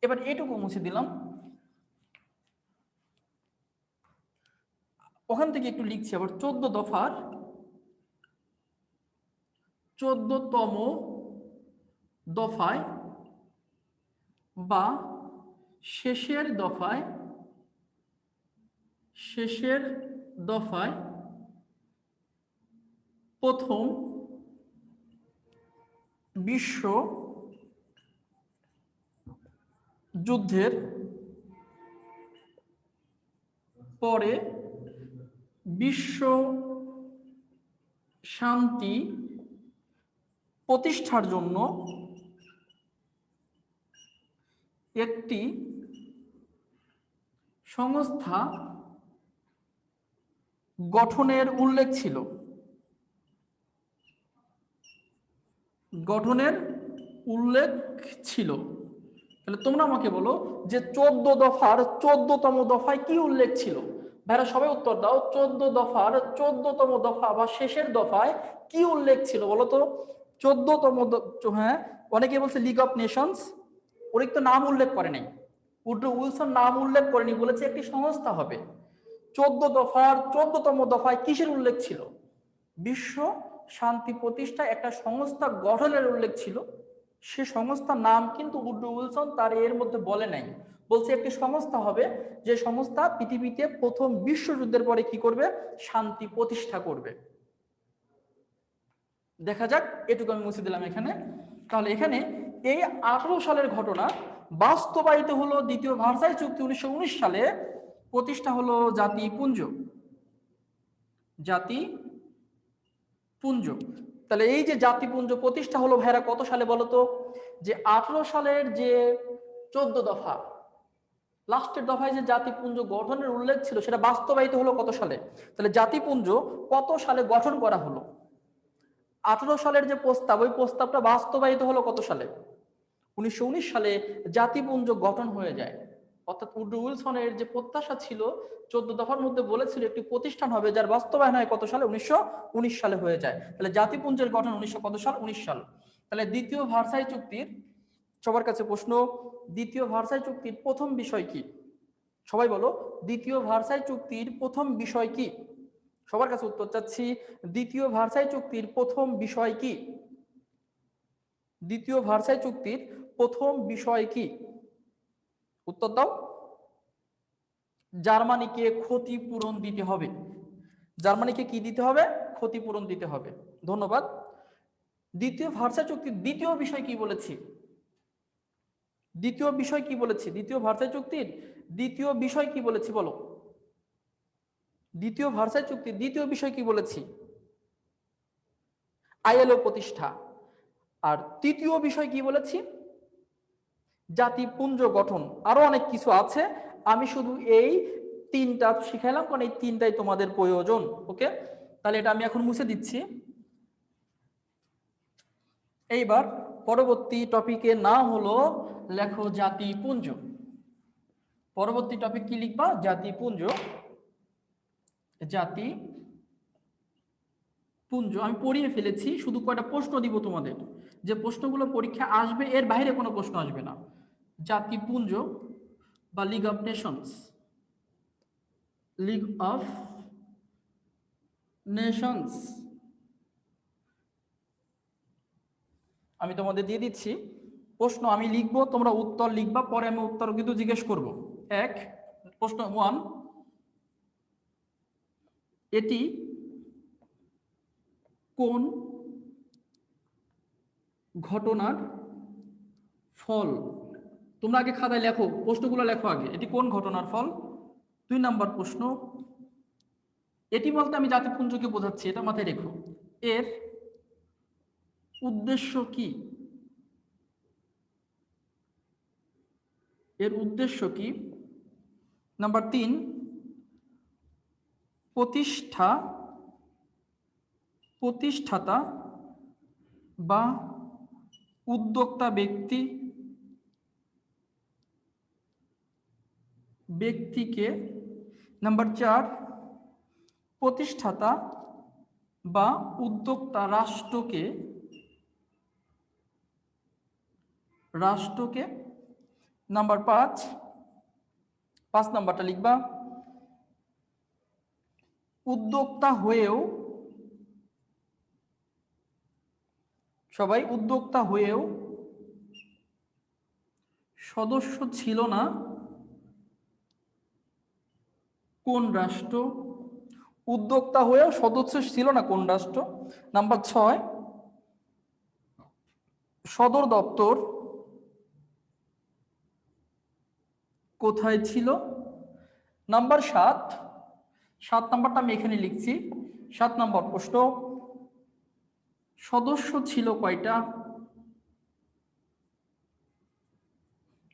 এবার এটুকু মুছে দিলাম। ওখান থেকে একটু লিখছি আবার, 14 দফার 14তম দফায় বা শেষের দফায় প্রথম বিশ্ব যুদ্ধের পরে বিশ্ব শান্তি প্রতিষ্ঠার জন্য একটি সংস্থা গঠনের উল্লেখ ছিল। গঠনের উল্লেখ ছিল। তাহলে তোমরা আমাকে বলো যে 14 দফার 14তম দফায় কি উল্লেখ ছিল? ভাইরা সবাই উত্তর দাও। 14 দফার 14তম দফা বা শেষের দফায় কি উল্লেখ ছিল বলো তো? 14তম, হ্যাঁ, অনেকে বলছে লিগ অফ নেশনস, ওর তো নাম উল্লেখ করে নাই। উড্রো উইলসন নাম উল্লেখ করেনি, বলেছে একটি সংস্থা হবে। 14 দফার 14তম দফায় কিসের উল্লেখ ছিল? বিশ্ব শান্তি প্রতিষ্ঠায় একটা সংস্থা গঠনের উল্লেখ ছিল। সে সংস্থার নাম কিন্তু উড্রো উইলসন তার এর মধ্যে বলে নাই। বলছে একটি সংস্থা হবে, যে সংস্থা পৃথিবীতে প্রথম বিশ্বযুদ্ধের পরে কি করবে? শান্তি প্রতিষ্ঠা করবে। দেখা যাক, এটুকু আমি মুছে দিলাম এখানে। তাহলে এখানে এই 18 সালের ঘটনা বাস্তবায়িত হলো দ্বিতীয় ভার্সাই চুক্তি 1919 সালে। প্রতিষ্ঠা হলো জাতিপুঞ্জ। জাতিপুঞ্জ। তাহলে এই যে জাতিপুঞ্জ প্রতিষ্ঠা হলো ভাইরা কত সালে বলতো? যে 18 সালের যে 14 দফা, লাস্টের দফায় যে জাতিপুঞ্জ গঠনের উল্লেখ ছিল, সেটা বাস্তবায়িত হলো কত সালে? তাহলে জাতিপুঞ্জ কত সালে গঠন করা হলো? 18 সালের যে প্রস্তাব, ওই প্রস্তাবটা বাস্তবায়িত হলো কত সালে? 1919 সালে জাতিপুঞ্জ গঠন হয়ে যায়। অর্থাৎ উড্রো উইলসনের যে প্রত্যাশা ছিল, 14 দফার মধ্যে বলেছিল একটি প্রতিষ্ঠান হবে, যার বাস্তবায়ন হয় কত সালে? 1919 সালে হয়ে যায়। তাহলে জাতিপুঞ্জের গঠন 1900 কত সাল? 19 সাল। তাহলে দ্বিতীয় ভার্সাই চুক্তির, সবার কাছে প্রশ্ন, দ্বিতীয় ভার্সাই চুক্তির প্রথম বিষয় কি? সবাই বলো, দ্বিতীয় ভার্সাই চুক্তির প্রথম বিষয় কি? সবার কাছে উত্তর চাচ্ছি। দ্বিতীয় ভার্সাই চুক্তির প্রথম বিষয় কি? দ্বিতীয় ভার্সাই চুক্তির প্রথম বিষয় কি? উত্তর দাও। জার্মানিকে ক্ষতিপূরণ দিতে হবে। জার্মানিকে কি দিতে হবে? ক্ষতিপূরণ দিতে হবে। ধন্যবাদ। দ্বিতীয় ভার্সাই চুক্তির দ্বিতীয় বিষয় কি বলেছি? দ্বিতীয় বিষয় কি বলেছি? দ্বিতীয় ভার্সাই চুক্তির দ্বিতীয় বিষয় কি বলেছি বলো? দ্বিতীয় ভার্সাই চুক্তির দ্বিতীয় বিষয় কি বলেছি? আইএলও প্রতিষ্ঠা। আর তৃতীয় বিষয় কি বলেছি? জাতিপুঞ্জ গঠন। আরো অনেক কিছু আছে, আমি শুধু এই তিনটা শিখাইলাম, কারণ এই তিনটাই তোমাদের প্রয়োজন। ওকে, তাহলে এটা আমি এখন মুছে দিচ্ছি। এইবার পরবর্তী টপিকের নাম হলো লেখো জাতিপুঞ্জ। পরবর্তী টপিক কি লিখবা? জাতিপুঞ্জ। জাতিপুঞ্জ আমি পড়িয়ে ফেলেছি, শুধু কয়টা প্রশ্ন দিব তোমাদের। যে প্রশ্নগুলো পরীক্ষা আসবে এর বাইরে কোনো প্রশ্ন আসবে না। জাতিপুঞ্জ বা league of Nations. League of Nations আমি তোমাদের দিয়ে দিচ্ছি। প্রশ্ন আমি লিখবো, তোমরা উত্তর লিখবা, পরে আমি উত্তর কিন্তু জিজ্ঞেস করব। এক, প্রশ্ন 1, এটি কোন ঘটনার ফল? তোমরা আগে খাতায় লেখো, প্রশ্নগুলো লেখো আগে, এটি কোন ঘটনার ফল। 2 নাম্বার প্রশ্ন, এটি বলতে আমি জাতিপুঞ্জকে বোঝাচ্ছি, এটা মাথায় রেখো। এর উদ্দেশ্য কি? এর উদ্দেশ্য কি? নাম্বার 3, প্রতিষ্ঠাতা বা উদ্যোক্তা ব্যক্তিকে। নাম্বার 4, প্রতিষ্ঠাতা বা উদ্যোক্তা রাষ্ট্রকে। নাম্বার 5 নাম্বারটা লিখবা, উদ্যোক্তা হয়েও, সবাই উদ্যোক্তা হয়েও সদস্য ছিল না কোন রাষ্ট্র? উদ্যোক্তা হয়েও সদস্য ছিল না কোন রাষ্ট্র? নাম্বার 6, সদর দপ্তর কোথায় ছিল? নাম্বার 7 নাম্বারটা আমি এখানে লিখছি। 7 নম্বর প্রশ্ন, সদস্য ছিল কয়টা?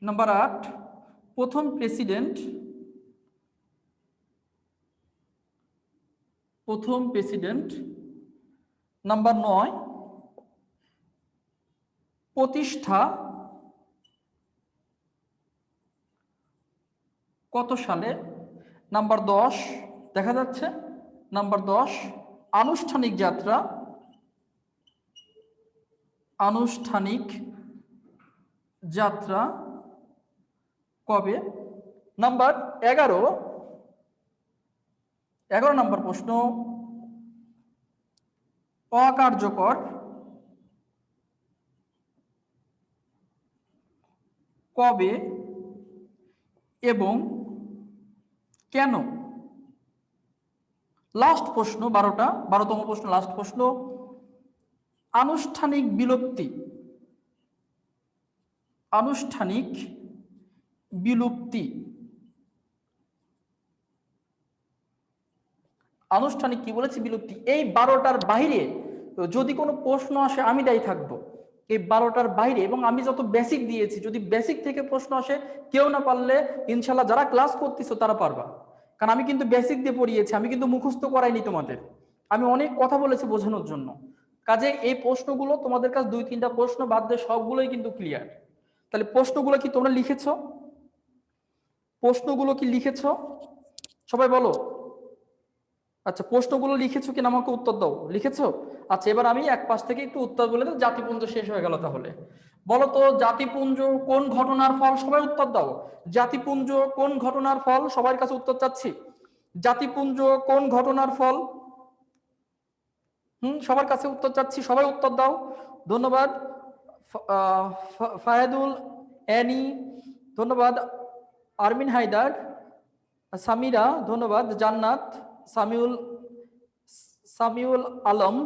নাম্বার 8 প্রথম প্রেসিডেন্ট নাম্বার 9 প্রতিষ্ঠা কত সালে? নাম্বার 10 দেখা যাচ্ছে, নাম্বার 10 আনুষ্ঠানিক যাত্রা কবে? নাম্বার 11 নম্বর প্রশ্ন, অকার্যকর কবে এবং কেন? লাস্ট প্রশ্ন 12তম প্রশ্ন, লাস্ট প্রশ্ন, আনুষ্ঠানিক বিলুপ্তি আনুষ্ঠানিক কি বলেছি? বিলুপ্তি। এই 12টার বাইরে যদি কোনো প্রশ্ন আসে আমি দায়ী থাকবো। এই 12টার বাইরে, এবং আমি যত বেসিক দিয়েছি, যদি বেসিক থেকে প্রশ্ন আসে, কেউ না পারলে ইনশাল্লাহ যারা ক্লাস করতেছো তারা পারবা, কারণ আমি কিন্তু বেসিক দিয়ে পড়িয়েছি, আমি কিন্তু মুখস্থ করাইনি তোমাদের, আমি অনেক কথা বলেছি বোঝানোর জন্য। কাজে এই প্রশ্নগুলো তোমাদের কাছে 2-3টা প্রশ্ন বাদ দিয়ে সবগুলোই কিন্তু ক্লিয়ার। তাহলে প্রশ্নগুলো কি তোমরা লিখেছো? প্রশ্নগুলো কি লিখেছো? সবাই বলো। আচ্ছা, প্রশ্নগুলো লিখেছো কিনা আমাকে উত্তর দাও। লিখেছো? আচ্ছা, এবার আমি এক পাশ থেকে একটু উত্তর বলে দাও। জাতিপুঞ্জ শেষ হয়ে গেল। তাহলে বলো তো, জাতিপুঞ্জ কোন ঘটনার ফল? সবাই উত্তর দাও। জাতিপুঞ্জ কোন ঘটনার ফল? সবার কাছে উত্তর চাচ্ছি। জাতিপুঞ্জ কোন ঘটনার ফল? সবার কাছে উত্তর চাচ্ছি, সবাই উত্তর দাও। ধন্যবাদ ফাহেদুল, অ্যানি ধন্যবাদ, আরমিন হায়দার, সামিরা ধন্যবাদ, জান্নাত, সামিউল আলম,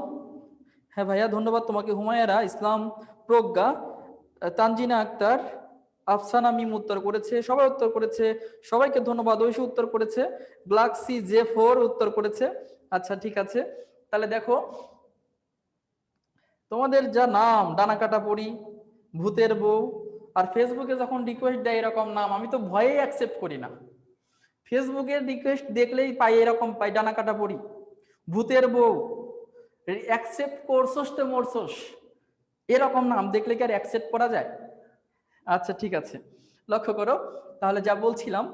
হ্যাঁ ভাইয়া ধন্যবাদ তোমাকে, হুমায়রা ইসলাম, প্রজ্ঞা, তানজিনা আক্তার, আফসানা মিম উত্তর করেছে, সবাই উত্তর করেছে, সবাইকে ধন্যবাদ। ঐশী উত্তর করেছে, গ্লাক্সি J4 উত্তর করেছে। আচ্ছা ঠিক আছে, তাহলে দেখো তোমাদের যা নাম, ডানাকাটা পড়ি, ভূতের বউ, আর ফেসবুকে যখন রিকোয়েস্ট দেয় এরকম নাম, আমি তো ভয়ে অ্যাকসেপ্ট করি না। ফেসবুকের রিকোয়েস্ট দেখলেই পাই এরকম, পাই ডানাকাটা পড়ি, ভূতের বউ, অ্যাকসেপ্ট করছোস তো মরছোস, এরকম নাম দেখলে কি আর অ্যাকসেপ্ট করা যায়? আচ্ছা ঠিক আছে, লক্ষ্য করো তাহলে যা বলছিলাম,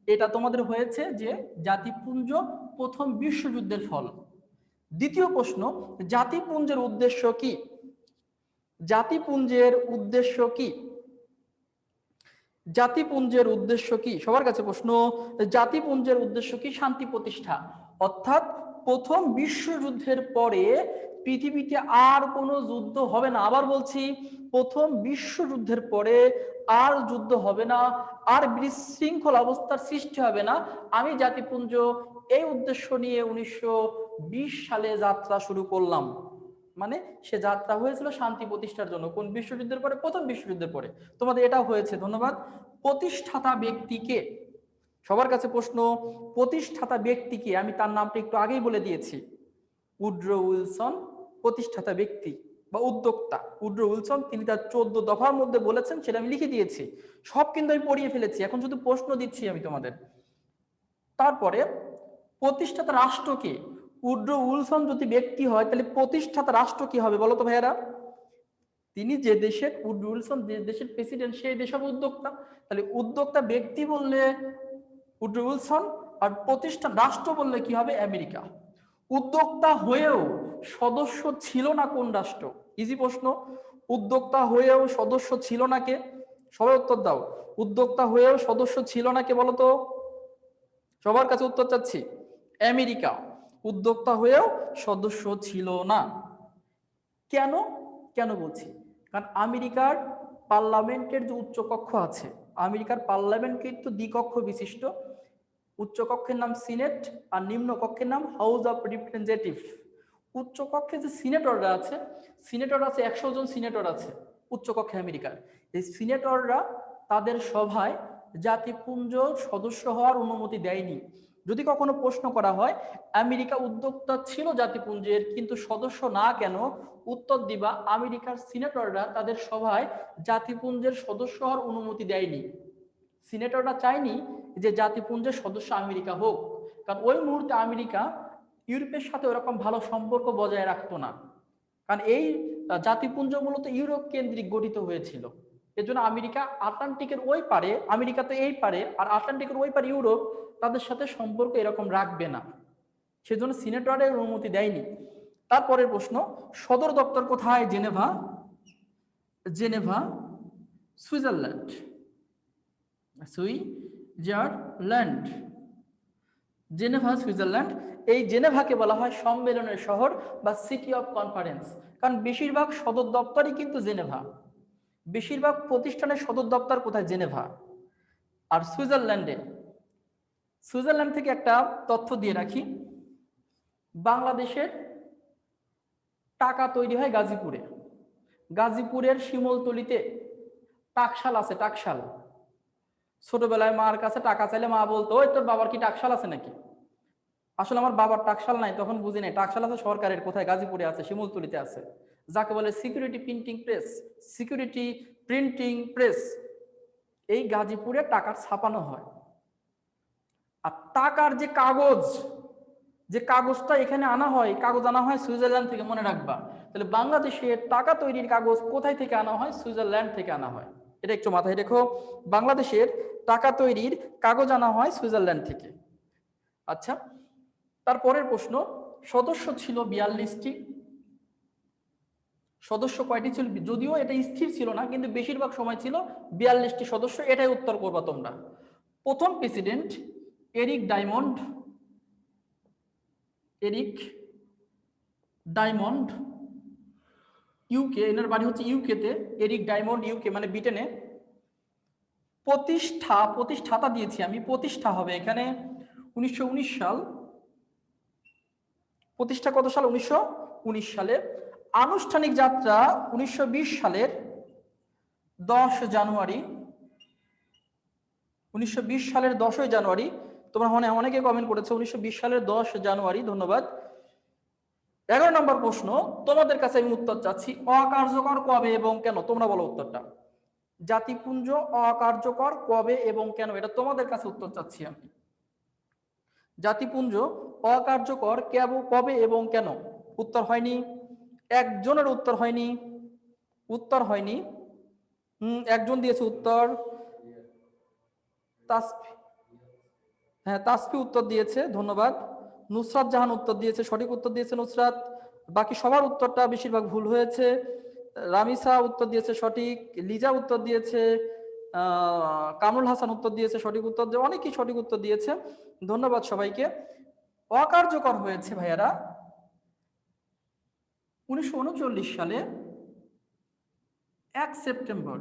এটা তোমাদের হয়েছে যে জাতিপুঞ্জ প্রথম বিশ্বযুদ্ধের ফল। দ্বিতীয় প্রশ্ন, জাতিপুঞ্জের উদ্দেশ্য কি? জাতিপুঞ্জের উদ্দেশ্য কি? জাতিপুঞ্জের উদ্দেশ্য কি? সবার কাছে প্রশ্ন, জাতিপুঞ্জের উদ্দেশ্য কি? শান্তি প্রতিষ্ঠা। অর্থাৎ প্রথম বিশ্বযুদ্ধের পরে পৃথিবীতে আর কোনো যুদ্ধ হবে না। আবার বলছি, প্রথম বিশ্বযুদ্ধের পরে আর যুদ্ধ হবে না, আর বিশৃঙ্খল অবস্থার সৃষ্টি হবে না। আমি জাতিপুঞ্জ এই উদ্দেশ্য নিয়ে 1920 সালে যাত্রা শুরু করলাম। মানে সে যাত্রা হয়েছিল শান্তি প্রতিষ্ঠার জন্য। কোন বিশ্বযুদ্ধের পরে? প্রথম বিশ্বযুদ্ধের পরে। তোমাদের এটা হয়েছে, ধন্যবাদ। প্রতিষ্ঠাতা ব্যক্তিকে, সবার কাছে প্রশ্ন, প্রতিষ্ঠাতা ব্যক্তিকে? আমি তার নামটা একটু আগেই বলে দিয়েছি, উড্রো উইলসন প্রতিষ্ঠাতা ব্যক্তি বা উদ্যোক্তা। উড্রো উইলসন, তিনি তার 14 দফার মধ্যে বলেছেন, সেটা আমি লিখে দিয়েছি, সব কিন্তু আমি পড়িয়ে ফেলেছি, এখন শুধু প্রশ্ন দিচ্ছি আমি তোমাদের। তারপরে প্রতিষ্ঠাতা রাষ্ট্র কে? উড্রো উইলসন যদি ব্যক্তি হয়, তাহলে প্রতিষ্ঠাতা রাষ্ট্র কি হবে বলো তো ভাইয়েরা? তিনি যে দেশের, উড্রো উইলসন যে দেশের প্রেসিডেন্ট, সেই দেশের উদ্যোক্তা। তাহলে উদ্যোক্তা ব্যক্তি বললে উড্রো উইলসন, আর প্রতিষ্ঠান রাষ্ট্র বললে কি হবে? আমেরিকা। উদ্যোক্তা হয়েও সদস্য ছিল না কোন রাষ্ট্র? ইজি প্রশ্ন। উদ্যোক্তা হয়েও সদস্য ছিল না কে? সবাই উত্তর দাও। উদ্যোক্তা হয়েও সদস্য ছিল না কে বলো তো? সবার কাছে উত্তর চাচ্ছি। আমেরিকা। উদ্যোক্তা হয়েও সদস্য ছিল না। কেন? কেন বলছি? কারণ আমেরিকার পার্লামেন্টের যে উচ্চকক্ষ আছে, আমেরিকার পার্লামেন্ট কিন্তু দ্বিকক্ষ বিশিষ্ট। উচ্চকক্ষের নাম সিনেট, আর নিম্ন কক্ষের নাম হাউস অফ রিপ্রেজেন্টেটিভ। উচ্চকক্ষে যে সিনেটররা আছে, সিনেটর আছে 100 জন সিনেটর আছে উচ্চকক্ষে আমেরিকার। এই সিনেটররা তাদের সভায় জাতিপুঞ্জ সদস্য হওয়ার অনুমতি দেয়নি। যদি কখনো প্রশ্ন করা হয় আমেরিকা উদ্যোক্তা ছিল জাতিপুঞ্জের কিন্তু সদস্য না কেন, উত্তর দিবা আমেরিকার সিনেটররা তাদের সভায় জাতিপুঞ্জের সদস্য হওয়ার অনুমতি দেয়নি। সিনেটররা চায়নি যে জাতিপুঞ্জের সদস্য আমেরিকা হোক, কারণ ওই মুহূর্তে আমেরিকা ইউরোপের সাথে ওরকম ভালো সম্পর্ক বজায় রাখতো না, কারণ এই জাতিপুঞ্জ মূলত ইউরোপ কেন্দ্রিক গঠিত হয়েছিল। এজন্য আমেরিকা আটলান্টিকের ওই পারে, আমেরিকা তো এই পারে, আর আটলান্টিকের ওই পারে ইউরোপ, তাদের সাথে সম্পর্ক এরকম রাখবে না, সেজন্য সিনেটরের অনুমতি দেয়নি। তারপরের প্রশ্ন, সদর দপ্তর কোথায়? Geneva, Geneva Switzerland, Switzerland, Geneva Switzerland. এই জেনেভাকে বলা হয় সম্মেলনের শহর বা সিটি অফ কনফারেন্স, কারণ বেশিরভাগ সদর দপ্তরই কিন্তু জেনেভা, বেশিরভাগ প্রতিষ্ঠানের সদর দপ্তর কোথায়? জেনেভা। আর সুইজারল্যান্ডে, সুইজারল্যান্ড থেকে একটা তথ্য দিয়ে রাখি, বাংলাদেশের টাকা তৈরি হয় গাজীপুরে, গাজীপুরের শিমলতলিতে টাকশাল আছে, টাকশাল। ছোটবেলায় মার কাছে টাকা চাইলে মা বলতো, ওই তোর বাবার কি টাকশাল আছে নাকি? আসলে আমার বাবার টাকশাল নাই, তখন বুঝি নাই টাকশাল আছে সরকারের, কোথায়? গাজীপুরে আছে, শিমুলতলিতে আছে, যাকে বলে security printing press, security printing press. এই গাজীপুরে টাকা ছাপানো হয়। আর টাকার যে কাগজ, যে কাগজটা এখানে আনা হয়, কাগজ আনা হয় সুইজারল্যান্ড থেকে, মনে রাখবা। তাহলে বাংলাদেশের টাকা তৈরির কাগজ কোথায় থেকে আনা হয়? সুইজারল্যান্ড থেকে আনা হয়। এটা একটু মাথায় রেখো, বাংলাদেশের টাকা তৈরির কাগজ আনা হয় সুইজারল্যান্ড থেকে। আচ্ছা, তারপরের প্রশ্ন, সদস্য ছিল 42টি, সদস্য কয়টি ছিল? যদিও এটা স্থির ছিল না, কিন্তু বেশিরভাগ সময় ছিল 42টি সদস্য। এটাই উত্তর করবা তোমরা। প্রথম president Eric diamond, Eric diamond, UK, এনার বাড়ি হচ্ছে ইউকেতে। এরিক ডায়মন্ড, ইউকে মানে ব্রিটেনে। প্রতিষ্ঠাতা দিয়েছি আমি, প্রতিষ্ঠা হবে এখানে 1919 সাল। প্রতিষ্ঠা কত সাল? 1919 সালে। আনুষ্ঠানিক যাত্রা 1920 সালের 10 জানুয়ারি, 1920 সালের 10ই জানুয়ারি। তোমরা অনেকে কমেন্ট করেছে 1920 সালের 10 জানুয়ারি, ধন্যবাদ। 11 নম্বর প্রশ্ন, তোমাদের কাছে আমি উত্তর চাচ্ছি, অকার্যকর কবে এবং কেন? তোমরা বলো উত্তরটা। জাতিপুঞ্জ অকার্যকর কবে এবং কেন? এটা তোমাদের কাছে উত্তর চাচ্ছি আমি। জাতিপুঞ্জ অকার্যকর কবে এবং কেন? উত্তর হয়নি, একজনের উত্তর হয়নি, উত্তর হয়নি। একজন দিয়েছে উত্তর, তাসফি, হ্যাঁ তাসফি উত্তর দিয়েছে, ধন্যবাদ। নুসরাত জাহান উত্তর দিয়েছে, সঠিক উত্তর দিয়েছে নুসরাত। বাকি সবার উত্তরটা বেশিরভাগ ভুল হয়েছে। রামিসা উত্তর দিয়েছে সঠিক, লিজা উত্তর দিয়েছে, কামরুল হাসান উত্তর দিয়েছে সঠিক উত্তর, অনেকেই সঠিক উত্তর দিয়েছে, ধন্যবাদ সবাইকে। অকার্যকর হয়েছে ভাইয়ারা 1939 সালে 1 সেপ্টেম্বর,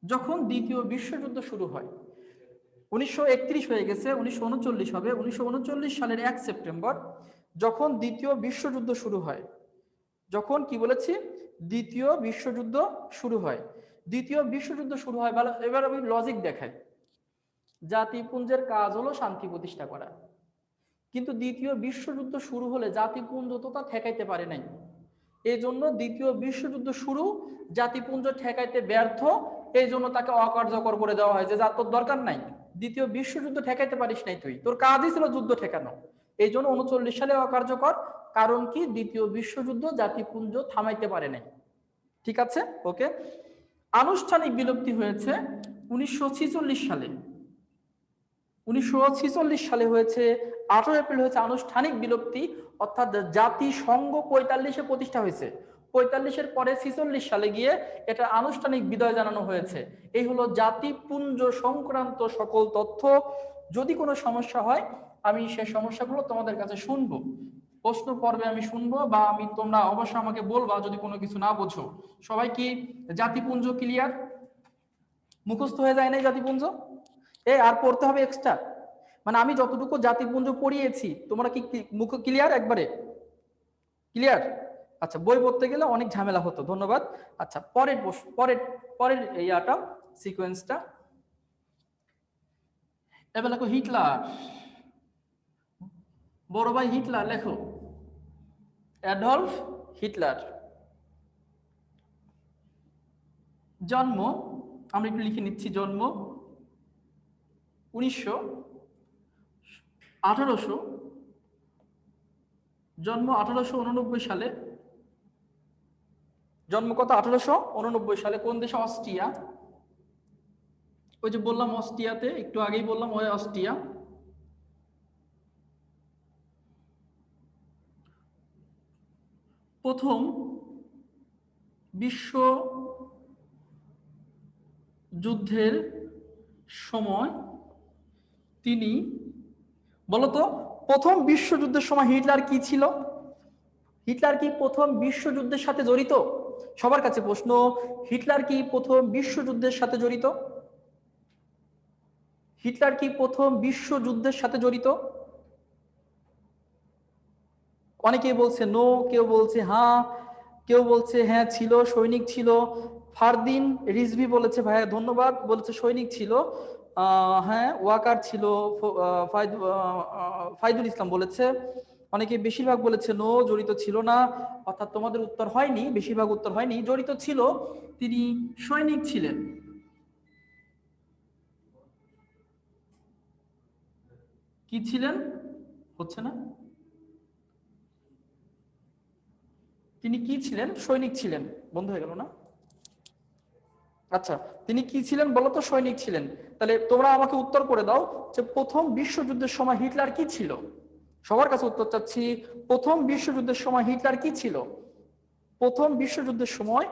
যখন দ্বিতীয় বিশ্বযুদ্ধ শুরু হয়। 1931 হয়ে গেছে, 1939 হবে। 1939 সালের 1 সেপ্টেম্বর যখন দ্বিতীয় বিশ্বযুদ্ধ শুরু হয়, যখন কি বলেছি? দ্বিতীয় বিশ্বযুদ্ধ শুরু হয়। দ্বিতীয় বিশ্বযুদ্ধ শুরু হয়, এবার আমি লজিক দেখাই। জাতিপুঞ্জের কাজ হলো শান্তি প্রতিষ্ঠা করা, কিন্তু দ্বিতীয় বিশ্বযুদ্ধ শুরু হলে জাতিপুঞ্জ তো তা ঠেকাইতে পারে নাই। এই জন্য দ্বিতীয় বিশ্বযুদ্ধ শুরু, জাতিপুঞ্জ ঠেকাইতে ব্যর্থ, এই জন্য তাকে অকার্যকর করে দেওয়া হয়, যে যা তোর দরকার নাই, দ্বিতীয় বিশ্বযুদ্ধ ঠেকাইতে পারিস নাই, তোর কাজই ছিল যুদ্ধ ঠেকানো। এই জন্য 39 সালে অকার্যকর, কারণ কি? দ্বিতীয় বিশ্বযুদ্ধ জাতিপুঞ্জ থামাইতে পারে নাই। ঠিক আছে, ওকে। আনুষ্ঠানিক বিলুপ্তি হয়েছে 1946 সালে, 1946 সালে হয়েছে। 18 এপ্রিল হয়েছে আনুষ্ঠানিক বিলুপ্তি, অর্থাৎ জাতিসংঘ 45-এ প্রতিষ্ঠা হয়েছে, 45-এর পরে 46 সালে গিয়ে এটা আনুষ্ঠানিক বিদায় জানানো হয়েছে। এই হলো জাতিপুঞ্জ সংক্রান্ত সকল তথ্য। যদি কোনো সমস্যা হয় আমি সেই সমস্যাগুলো তোমাদের কাছে শুনবো, প্রশ্ন পর্বে আমি শুনবো, বা তোমরা অবশ্যই আমাকে বলবা যদি কোনো কিছু না বোঝো। সবাই কি জাতিপুঞ্জ ক্লিয়ার? মুখস্থ হয়ে যায় নাই জাতিপুঞ্জ? আর পড়তে হবে এক্সট্রা? মানে আমি যতটুকু জাতিপুঞ্জ পড়িয়েছি তোমরা কি মুখ ক্লিয়ার? একবারে ক্লিয়ার? আচ্ছা, বই পড়তে গেলে অনেক ঝামেলা হতো, ধন্যবাদ। আচ্ছা, পরের পরের পরের সিকোয়েন্সটা, এবার লেখো হিটলার, বড় ভাই হিটলার লেখো, অ্যাডলফ হিটলার। জন্ম আমরা একটু লিখে নিচ্ছি, জন্ম 1800 জন্ম 1889 সালে। জন্ম কত? 1889 সালে। কোন দেশে? অস্ট্রিয়া। ওই যে বললাম অস্ট্রিয়াতে, একটু আগেই বললাম ওই অস্ট্রিয়া। প্রথম বিশ্ব যুদ্ধের সময় তিনি, বলতো প্রথম বিশ্বযুদ্ধের সময় হিটলার কি ছিল? হিটলার কি প্রথম বিশ্বযুদ্ধের সাথে জড়িত? সবার কাছে প্রশ্ন, হিটলার কি প্রথম বিশ্বযুদ্ধের সাথে জড়িত? হিটলার কি প্রথম বিশ্বযুদ্ধের সাথে জড়িত? অনেকেই বলছে নো, কেউ বলছে হ্যাঁ, কেউ বলছে হ্যাঁ ছিল, সৈনিক ছিল। ফারদিন রিজভি বলেছে ভাইয়া ধন্যবাদ, বলেছে সৈনিক ছিল। হ্যাঁ ওয়াকার ছিল। ফাইদুল ইসলাম বলেছে। অনেকে বেশিরভাগ বলেছে নো, জড়িত ছিল না। অর্থাৎ তোমাদের উত্তর হয়নি, বেশিরভাগ উত্তর হয়নি, জড়িত ছিল, তিনি সৈনিক ছিলেন। কি ছিলেন? হচ্ছে না? তিনি কি ছিলেন? সৈনিক ছিলেন। বন্ধ হয়ে গেল না? আচ্ছা, তিনি কি ছিলেন বলো তো? সৈনিক ছিলেন। তাহলে তোমরা আমাকে উত্তর করে দাও যে প্রথম বিশ্বযুদ্ধের সময় হিটলার কি ছিল? সবার কাছে উত্তর চাচ্ছি, প্রথম বিশ্বযুদ্ধের সময় হিটলার কি ছিল? প্রথম বিশ্বযুদ্ধের সময়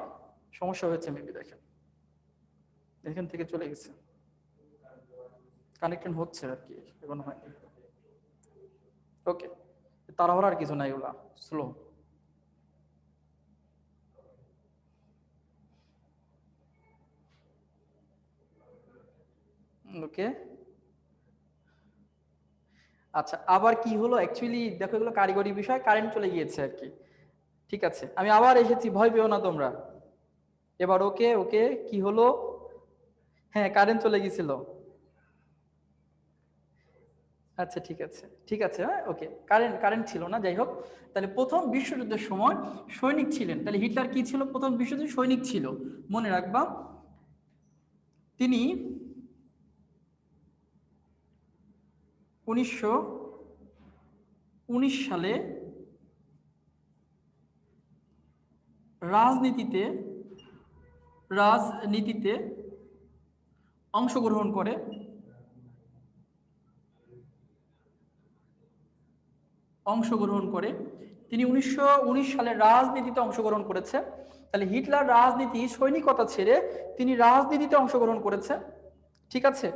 সমস্যা হয়েছে মেবি, দেখেন এখান থেকে চলে গেছে, কানেকশন হচ্ছে আর কি, এখনো হয়নি। ওকে, তাড়াহুড়ো আর কিছু নাই, ওগুলা স্লো। ওকে, আচ্ছা আবার কি হলো অ্যাকচুয়ালি দেখো, এগুলো কারিগরি বিষয়, কারেন্ট চলে গিয়েছে আর কি। ঠিক আছে, আমি আবার এসেছি, ভয় পেও না তোমরা। এবার ওকে ওকে, কি হলো? হ্যাঁ কারেন্ট চলে গেছিল। আচ্ছা ঠিক আছে, ঠিক আছে, হ্যাঁ ওকে, কারেন্ট কারেন্ট ছিল না, যাই হোক। তাহলে প্রথম বিশ্বযুদ্ধের সময় সৈনিক ছিলেন। তাহলে হিটলার কি ছিল? প্রথম বিশ্বযুদ্ধে সৈনিক ছিল। মনে রাখবা, তিনি 1919 সালে রাজনীতিতে রাজনীতিতে অংশগ্রহণ করে। অংশগ্রহণ করে তিনি 1919 সালে রাজনীতিতে অংশগ্রহণ করেছে। তাহলে হিটলার রাজনীতি, সৈনিকতা ছেড়ে তিনি রাজনীতিতে অংশগ্রহণ করেছে। ঠিক আছে,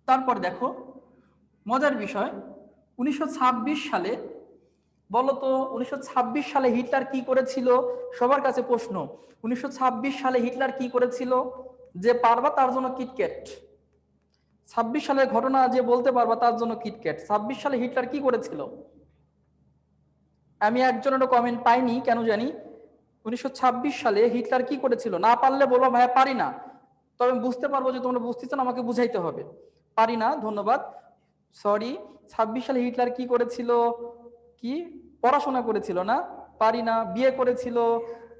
তারপর দেখো মজার বিষয়, 1926 সালে, বলতো 1926 সালে হিটলার কি করেছিল? সবার কাছে প্রশ্ন, 1926 সালে হিটলার কি করেছিল? যে পারবা তার জন্য কিটক্যাট। 26 সালের ঘটনা যে বলতে পারবা তার জন্য কিটক্যাট। 26 সালে হিটলার কি করেছিল? আমি একজনেরও কমেন্ট পাইনি কেন জানি। 1926 সালে হিটলার কি করেছিল? না পারলে বলো ভাইয়া পারি না, তবে বুঝতে পারবো যে তোমরা বুঝতেছ না, আমাকে বুঝাইতে হবে। পারি না, ধন্যবাদ, সরি। 26 সালে হিটলার কি করেছিল? কি? পড়াশোনা করেছিল না? পারি না, বিয়ে করেছিল।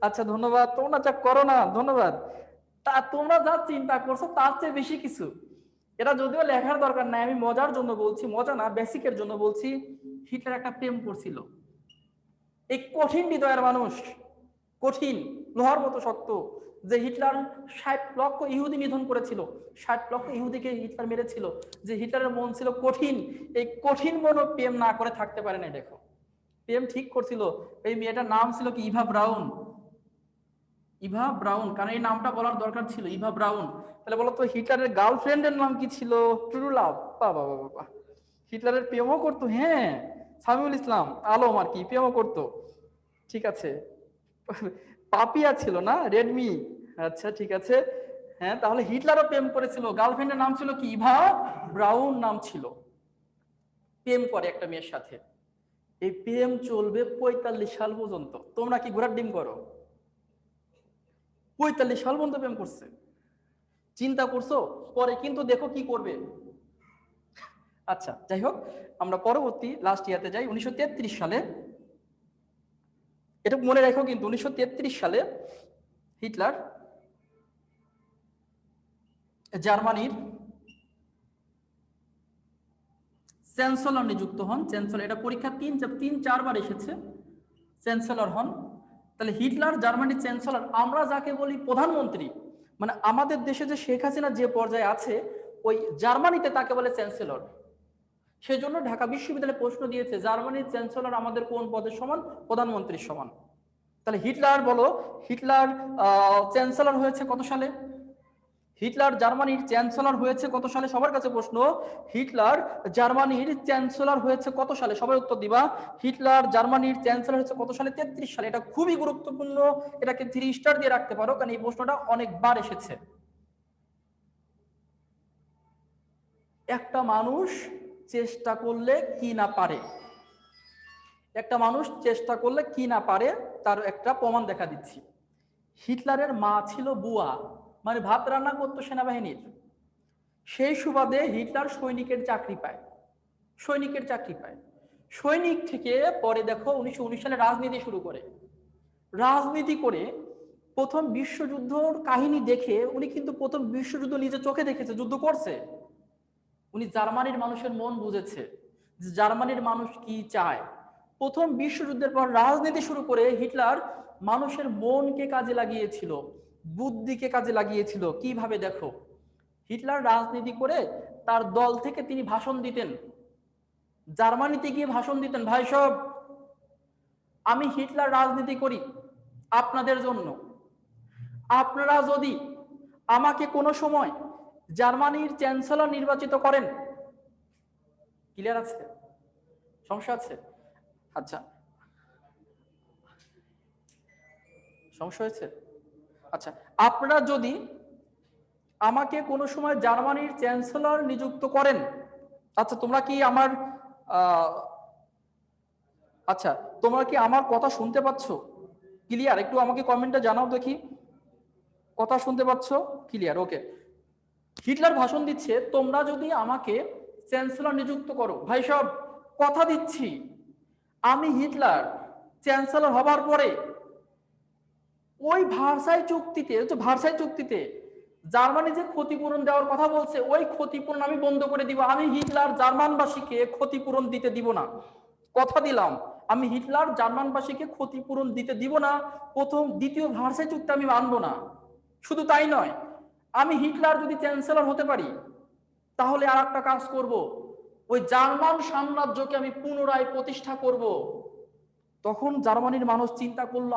আচ্ছা ধন্যবাদ, তোমরা যা করো না, ধন্যবাদ। তা তোমরা যা চিন্তা করছো তার চেয়ে বেশি কিছু। এটা যদিও লেখার দরকার নাই, আমি মজার জন্য বলছি, মজা না বেসিকের জন্য বলছি। হিটলার একটা প্রেম করছিল। এই কঠিন হৃদয়ের মানুষ, কঠিন লোহার মতো শক্ত, যে হিটলার 60 লক্ষ ইহুদি নিধন করেছিল, 60 লক্ষ ইহুদিকে হিটলার মেরেছিল, যে হিটলারের মন ছিল কঠিন, এই কঠিন মনও প্রেম না করে থাকতে পারে না। দেখো প্রেম ঠিক করছিল। এই মেয়েটার নাম ছিল কি? ইভা ব্রাউন। ইভা ব্রাউন, কারণ এই নামটা বলার দরকার ছিল, ইভা ব্রাউন। তাহলে বলতো হিটলারের গার্লফ্রেন্ডের নাম কি ছিল? True love. বাবা বাবা বাবা, হিটলারের প্রেমও করতো, হ্যাঁ। সামিউল ইসলাম আলম আর কি, প্রেমও করতো। ঠিক আছে, পাপিয়া ছিল না, রেডমি। আচ্ছা ঠিক আছে, হ্যাঁ তাহলে হিটলারও প্রেম করেছিল, গার্লফ্রেন্ডের নাম ছিল কি? ইভা ব্রাউন নাম ছিল। প্রেম করে একটা মেয়ের সাথে, এই প্রেম চলবে 45 সাল পর্যন্ত। তোমরা কি ঘোড়ার ডিম করো? 45 সাল পর্যন্ত প্রেম করছে। চিন্তা করছো? পরে কিন্তু দেখো কি করবে। আচ্ছা যাই হোক, আমরা পরবর্তী লাস্ট ইয়াতে যাই। 1933 সালে, এটা মনে রাখো কিন্তু 1933 সালে হিটলার জার্মানির চ্যান্সেলর নিযুক্ত হন। চ্যান্সেলর, এটা পরীক্ষা তিন চারবার এসেছে, চ্যান্সেলর হন। তাহলে হিটলার জার্মানির চ্যান্সেলর, আমরা যাকে বলি প্রধানমন্ত্রী, মানে আমাদের দেশে যে শেখ হাসিনা যে পর্যায়ে আছে, ওই জার্মানিতে তাকে বলে চ্যান্সেলর। সেই জন্য ঢাকা বিশ্ববিদ্যালয়ে প্রশ্ন দিয়েছে জার্মানির চ্যান্সেলর আমাদের কোন পদের সমান? প্রধানমন্ত্রীর সমান। তাহলে হিটলার বলো, হিটলার চ্যান্সেলর হয়েছে কত সালে? হিটলার জার্মানির চ্যান্সেলর হয়েছে কত সালে? সবার কাছে প্রশ্ন, হিটলার জার্মানির চ্যান্সেলর হয়েছে কত সালে? সবাই উত্তর দিবা। হিটলার জার্মানির চ্যান্সেলর হয়েছে কত সালে? 33 সালে। এটা খুবই গুরুত্বপূর্ণ, এটাকে 3 স্টার দিয়ে রাখতে পারো, কারণ এই প্রশ্নটা অনেকবার এসেছে। একটা মানুষ চেষ্টা করলে কি না পারে, একটা মানুষ চেষ্টা করলে কি না পারে তার একটা প্রমাণ দেখা দিচ্ছি। হিটলারের মা ছিল বুয়া, মানে ভাত রান্না করতো সেনাবাহিনীর। সেই সুবাদে হিটলার সৈনিকের চাকরি পায়, সৈনিকের চাকরি পায়। সৈনিক থেকে পরে দেখো 1919 সালে রাজনীতি শুরু করে। রাজনীতি করে প্রথম বিশ্বযুদ্ধর কাহিনী দেখে, উনি কিন্তু প্রথম বিশ্বযুদ্ধ নিজে চোখে দেখেছে, যুদ্ধ করছে। উনি জার্মানির মানুষের মন বুঝেছে, যে জার্মানির মানুষ কি চায়। প্রথম বিশ্বযুদ্ধের পর রাজনীতি শুরু করে হিটলার মানুষের মনকে কাজে লাগিয়েছিল, বুদ্ধিকে কাজে লাগিয়েছিল। কিভাবে দেখো, হিটলার রাজনীতি করে তার দল থেকে তিনি ভাষণ দিতেন, জার্মানিতে গিয়ে ভাষণ দিতেন, ভাই সব আমি হিটলার রাজনীতি করি আপনাদের জন্য, আপনারা যদি আমাকে কোনো সময় জার্মানির চ্যান্সেলর নির্বাচিত করেন। ক্লিয়ার আছে? সমস্যা আছে? আচ্ছা, সমস্যা হয়েছে? আচ্ছা, আপনারা যদি আমাকে কোনো সময় জার্মানির চ্যান্সেলর নিযুক্ত করেন, আচ্ছা তোমরা কি আমার আচ্ছা তোমরা কি আমার কথা শুনতে পাচ্ছ? ক্লিয়ার? একটু আমাকে কমেন্টে জানাও দেখি, কথা শুনতে পাচ্ছ? ক্লিয়ার, ওকে। হিটলার ভাষণ দিচ্ছে, তোমরা যদি আমাকে চ্যান্সেলর নিযুক্ত করো, ভাই সব কথা দিচ্ছি আমি হিটলার চ্যান্সেলর হবার পরে ওই ভার্সাই চুক্তিতে, ভার্সাই চুক্তিতে জার্মানি যে ক্ষতিপূরণ দেওয়ার কথা বলছে, ওই ক্ষতিপূরণ আমি বন্ধ করে দিব। আমি হিটলার জার্মানবাসীকে ক্ষতিপূরণ দিতে দিব না, কথা দিলাম আমি হিটলার জার্মানবাসীকে ক্ষতিপূরণ দিতে দিব না। দ্বিতীয় ভার্সাই চুক্তি আমি মানবো না। শুধু তাই নয়, আমি হিটলার যদি চ্যান্সেলর হতে পারি, তাহলে আর একটা কাজ করব, ওই জার্মান সাম্রাজ্যকে আমি পুনরায় প্রতিষ্ঠা করব। তখন জার্মানির মানুষ চিন্তা করলো,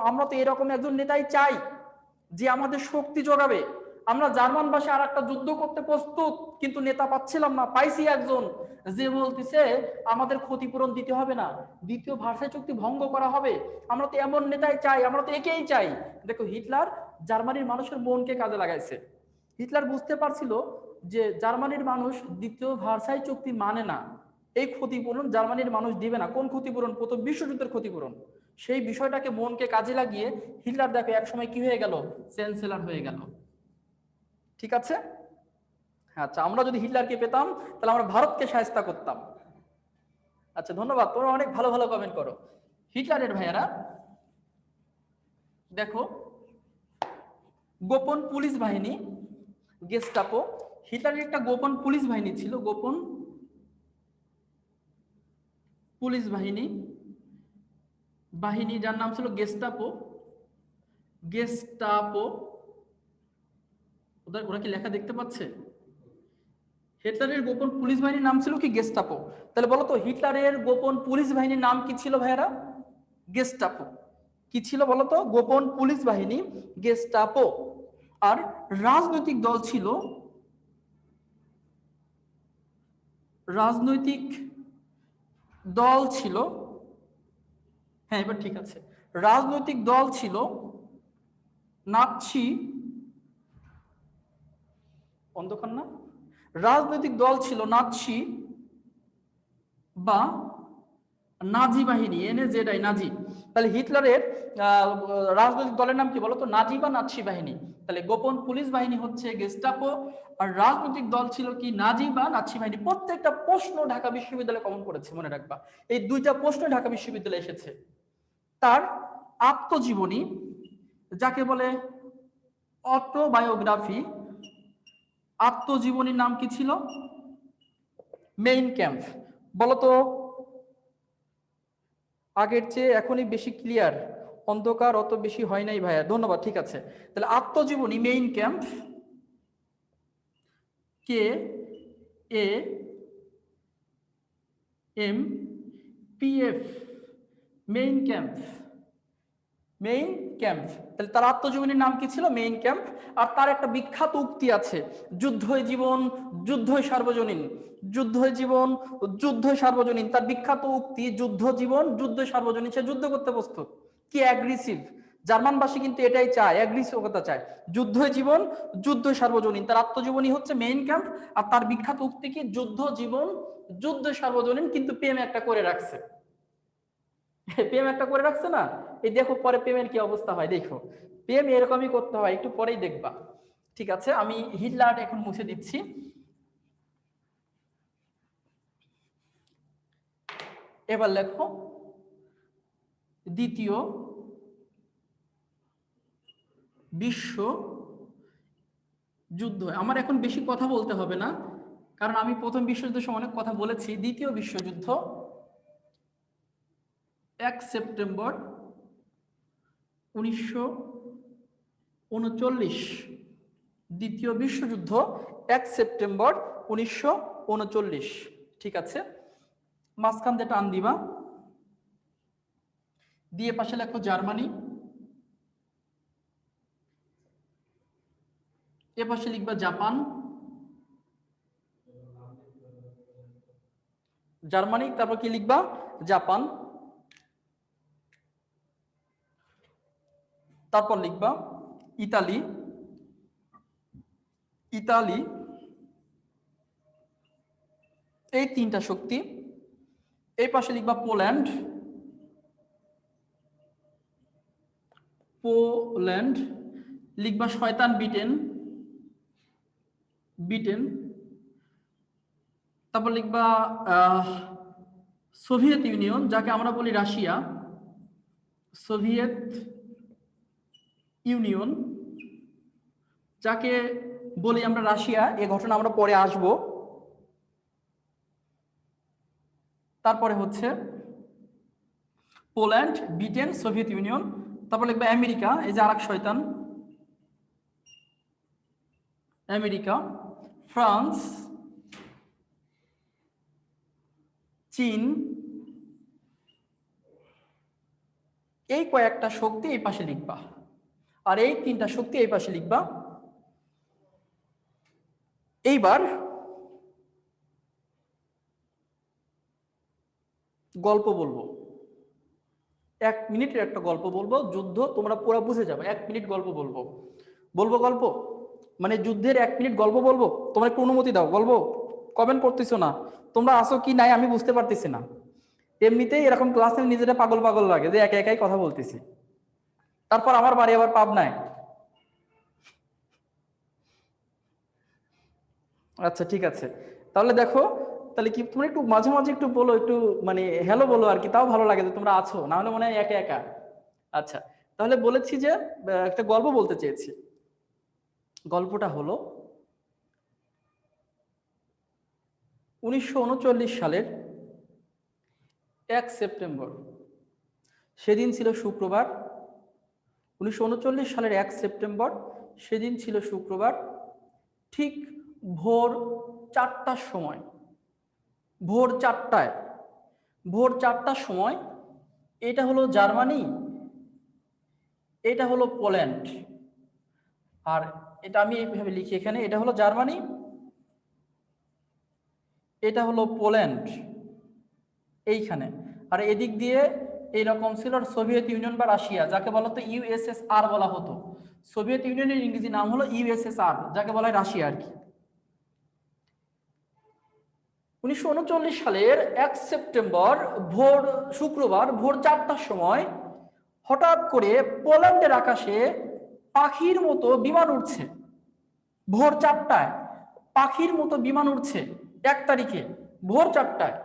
আমরা তো এরকম একজন নেতাই চাই যে আমাদের শক্তি যোগাবে। আমরা জার্মানবাসী আর একটা যুদ্ধ করতে প্রস্তুত, কিন্তু নেতা পাচ্ছিলাম না। পাইছি একজন যে বলতেছে আমাদের ক্ষতিপূরণ দিতে হবে না, দ্বিতীয় ভার্সাই চুক্তি ভঙ্গ করা হবে। আমরা তো এমন নেতাই চাই, আমরা তো একেই চাই। দেখো হিটলার জার্মানির মানুষের মনকে কাজে লাগাইছে। হিটলার বুঝতে পারছিল যে জার্মানির মানুষ দ্বিতীয় ভার্সাই চুক্তি মানে না, এই ক্ষতিপূরণ জার্মানির মানুষ দিবে না। কোন ক্ষতিপূরণ? প্রথম বিশ্বযুদ্ধের ক্ষতিপূরণ। সেই বিষয়টাকে মনকে কাজে লাগিয়ে হিটলার দেখো একসময় কি হয়ে গেল? চ্যান্সেলর হয়ে গেল। ঠিক আছে? আচ্ছা, আমরা যদি হিটলারকে পেতাম তাহলে আমরা ভারতকে শায়েস্তা করতাম। আচ্ছা ধন্যবাদ, তোমরা অনেক ভালো ভালো কমেন্ট করো। হিটলারের ভাইয়ারা দেখো, গোপন পুলিশ বাহিনী গেস্টাপো, হিটলারের একটা গোপন পুলিশ বাহিনী ছিল, গোপন পুলিশ বাহিনী যার নাম ছিল গেস্টাপো। গেস্টাপো, ওরা কি লেখা দেখতে পাচ্ছে? হিটলারের গোপন পুলিশ বাহিনীর নাম ছিল কি? গেস্টাপো। তাহলে বলো তো হিটলারের গোপন পুলিশ বাহিনীর নাম কি ছিল ভাইয়েরা? গেস্টাপো। কি ছিল বলো তো? গোপন পুলিশ বাহিনী গেস্টাপো। আর রাজনৈতিক দল ছিল, রাজনৈতিক দল ছিল, হ্যাঁ এবার ঠিক আছে, রাজনৈতিক দল ছিল নাৎসি, অন্ধকার না, রাজনৈতিক দল ছিল নাৎসি বা, নাজি বাহিনী, NAZI, নাজি। তাহলে হিটলারের রাজনৈতিক দলের নাম কি বলতো? নাজি বা নাৎসি বাহিনী। তাহলে গোপন পুলিশ বাহিনী হচ্ছে গেস্টাপো, আর রাজনৈতিক দল ছিল কি? নাজি বা নাৎসি বাহিনী। প্রত্যেকটা প্রশ্ন ঢাকা বিশ্ববিদ্যালয়ে কমন পড়েছে, মনে রাখবা। এই দুইটা প্রশ্ন ঢাকা বিশ্ববিদ্যালয়ে এসেছে। তার আত্মজীবনী, যাকে বলে অটোবায়োগ্রাফি, আত্মজীবনীর নাম কি ছিল? Main camp. বলতো আগের চেয়ে এখনই বেশি ক্লিয়ার, অন্ধকার অত বেশি হয় নাই ভাইয়া, ধন্যবাদ, ঠিক আছে। তাহলে আত্মজীবনী main camp, K A M P F, main camp, main camp. তাহলে তার আত্মজীবনীর নাম কি ছিল? Main camp. আর তার একটা বিখ্যাত উক্তি আছে, যুদ্ধই জীবন, যুদ্ধই সার্বজনীন, যুদ্ধই জীবন, যুদ্ধই সার্বজনীন। তার বিখ্যাত উক্তি, যুদ্ধ জীবন, যুদ্ধই সার্বজনীন। সে যুদ্ধ করতে প্রস্তুত। কি অ্যাগ্রেসিভ! জার্মানবাসী কিন্তু এটাই চায়, অ্যাগ্রেসিভতা চায়। যুদ্ধই জীবন, যুদ্ধই সার্বজনীন। তার আত্মজীবনী হচ্ছে মেইন ক্যাম্প। আর তার বিখ্যাত উক্তি কি? যুদ্ধ জীবন, যুদ্ধ সার্বজনীন। কিন্তু প্রেম একটা করে রাখছে, প্রেম একটা করে রাখছে না? এই দেখো পরে প্রেমের কি অবস্থা হয়, দেখো। প্রেম এরকমই করতে হয়, একটু পরেই দেখবা। ঠিক আছে, আমি হিটলার এখন মুছে দিচ্ছি। এবার লেখো দ্বিতীয় বিশ্ব যুদ্ধ। আমার এখন বেশি কথা বলতে হবে না, কারণ আমি প্রথম বিশ্বযুদ্ধের সময় অনেক কথা বলেছি। দ্বিতীয় বিশ্বযুদ্ধ, 1 সেপ্টেম্বর 1939। দ্বিতীয় বিশ্বযুদ্ধ 1 সেপ্টেম্বর 1939। ঠিক আছে, মাঝখান দিয়ে টান দিবা, দিয়ে পাশে লেখো জার্মানি, এ পাশে লিখবা জাপান, জার্মানি, তারপর কি লিখবা? জাপান। তারপর লিখবা ইতালি, ইতালি। এই তিনটা শক্তি। এই পাশে লিখবা পোল্যান্ড, পোল্যান্ড। লিখবা শয়তান ব্রিটেন, ব্রিটেন। তারপর লিখবা সোভিয়েত ইউনিয়ন, যাকে আমরা বলি রাশিয়া, সোভিয়েত ইউনিয়ন, যাকে বলি আমরা রাশিয়া। এ ঘটনা আমরা পরে আসব। তারপরে হচ্ছে পোল্যান্ড, ব্রিটেন, সোভিয়েত ইউনিয়ন। তারপর লিখবে আমেরিকা, এই যে আরেক শয়তান, আমেরিকা, ফ্রান্স, চীন। এই কয়েকটা শক্তি এই পাশে লিখবা, আর এই তিনটা শক্তি এই পাশে লিখবা। এইবার গল্প বলবো, 1 মিনিটের একটা গল্প বলবো। যুদ্ধ তোমরা পুরো বুঝে যাবে, 1 মিনিট গল্প বলবো। বলবো গল্প, মানে যুদ্ধের 1 মিনিট গল্প বলবো। তোমরা একটু অনুমতি দাও, বলবো। কমেন্ট করতেছো না, তোমরা আসো কি নাই আমি বুঝতে পারতেছি না। এমনিতেই এরকম ক্লাসে নিজেরা পাগল পাগল লাগে যে একা একাই কথা বলতেছি। তারপর আমার বাড়ি আবার পাবনায়। আচ্ছা ঠিক আছে, তাহলে দেখো, তাহলে কি তোমরা একটু মাঝে মাঝে একটু বলো, একটু মানে হ্যালো বলো আর কি, তাও ভালো লাগে যে তোমরা আছো, না হলে মনে হয় একা একা। আচ্ছা, তাহলে বলেছি যে একটা গল্প বলতে চেয়েছি। গল্পটা হলো 1939 সালের 1 সেপ্টেম্বর। সেদিন ছিল শুক্রবার। 1939 সালের 1 সেপ্টেম্বর, সেদিন ছিল শুক্রবার। ঠিক ভোর 4টার সময়, ভোর 4টায়, ভোর 4টার সময়, এটা হলো জার্মানি, এটা হলো পোল্যান্ড। আর এটা আমি এইভাবে লিখি এখানে, এটা হলো জার্মানি, এটা হলো পোল্যান্ড এইখানে। আর এদিক দিয়ে এইরকম ছিল সোভিয়েত ইউনিয়ন বা রাশিয়া, যাকে বলা হতো USSR বলা হতো। সোভিয়েত ইউনিয়নের ইংরেজি নাম হলো USSR, যাকে বলা হয় রাশিয়া আর কি। 1939 সালের 1 সেপ্টেম্বর ভোর শুক্রবার ভোর 4টার সময় হঠাৎ করে পোল্যান্ডের আকাশে পাখির মতো বিমান উঠছে। ভোর 4টায় পাখির মতো বিমান উঠছে 1 তারিখে ভোর 4টায়।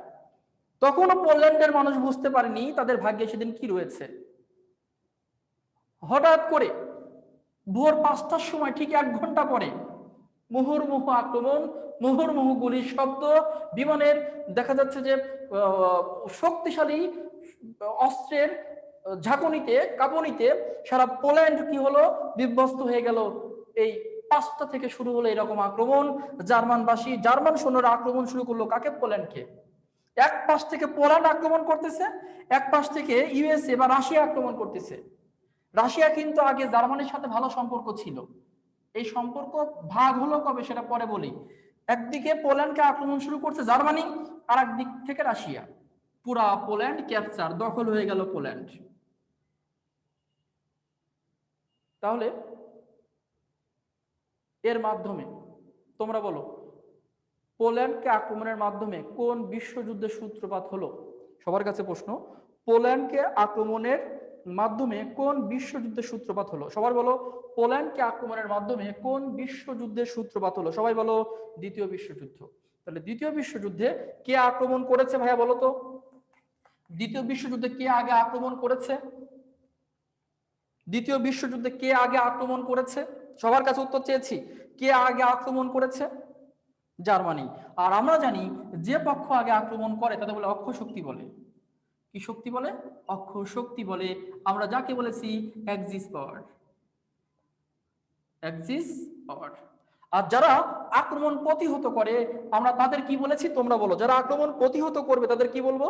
তখনও পোল্যান্ডের মানুষ বুঝতে পারেনি তাদের ভাগ্যে সেদিন কি রয়েছে। হঠাৎ করে ভোর 5টার সময় ঠিক 1 ঘন্টা পরে মুহুর্মুহু আক্রমণ, মুহুর্মুহু গুলির শব্দ, বিমানের দেখা যাচ্ছে যে শক্তিশালী অস্ত্রের ঝাঁকুনিতে কাঁপুনিতে সারা পোল্যান্ড কি হলো, বিধ্বস্ত হয়ে গেল। এই 5টা থেকে শুরু হলো এরকম আক্রমণ। জার্মান সৈন্যরা আক্রমণ শুরু করলো কাকে? পোল্যান্ডকে। এক পাশ থেকে পোল্যান্ড আক্রমণ করতেছে, এক পাশ থেকে ইউএসএ বা রাশিয়া আক্রমণ করতেছে। রাশিয়া কিন্তু আগে জার্মানির সাথে ভালো সম্পর্ক ছিল। এই সম্পর্ক ভাগ হলো কবে সেটা পরে বলি। একদিকে পোল্যান্ডকে আক্রমণ শুরু করছে জার্মানি, আর একদিক থেকে রাশিয়া। পুরা পোল্যান্ড ক্যাপচার, দখল হয়ে গেল পোল্যান্ড। তাহলে এর মাধ্যমে তোমরা বলো, পোল্যান্ডকে আক্রমণের মাধ্যমে কোন বিশ্বযুদ্ধের সূত্রপাত হলো? সবার কাছে প্রশ্ন, পোল্যান্ডকে আক্রমণের মাধ্যমে কোন বিশ্বযুদ্ধের সূত্রপাত হলো? সবাই বলো, পোল্যান্ডকে আক্রমণের মাধ্যমে কোন বিশ্বযুদ্ধের সূত্রপাত হলো? সবাই বলো, দ্বিতীয় বিশ্বযুদ্ধ। তাহলে দ্বিতীয় বিশ্বযুদ্ধে কে আক্রমণ করেছে ভাইয়া বলো তো? দ্বিতীয় বিশ্বযুদ্ধে কে আগে আক্রমণ করেছে? দ্বিতীয় বিশ্বযুদ্ধে কে আগে আক্রমণ করেছে? সবার কাছে উত্তর চেয়েছি, কে আগে আক্রমণ করেছে? জার্মানি। আর আমরা জানি যে পক্ষ আগে আক্রমণ করে তাদের বলে অক্ষ শক্তি বলে। কি শক্তি বলে? অক্ষ শক্তি বলে। আমরা যাকে বলেছি এক্সিস পাওয়ার। এক্সিস পাওয়ার। আর যারা আক্রমণ প্রতিহত করে আমরা তাদের কি বলেছি তোমরা বলো? যারা আক্রমণ প্রতিহত করবে তাদের কি বলবো?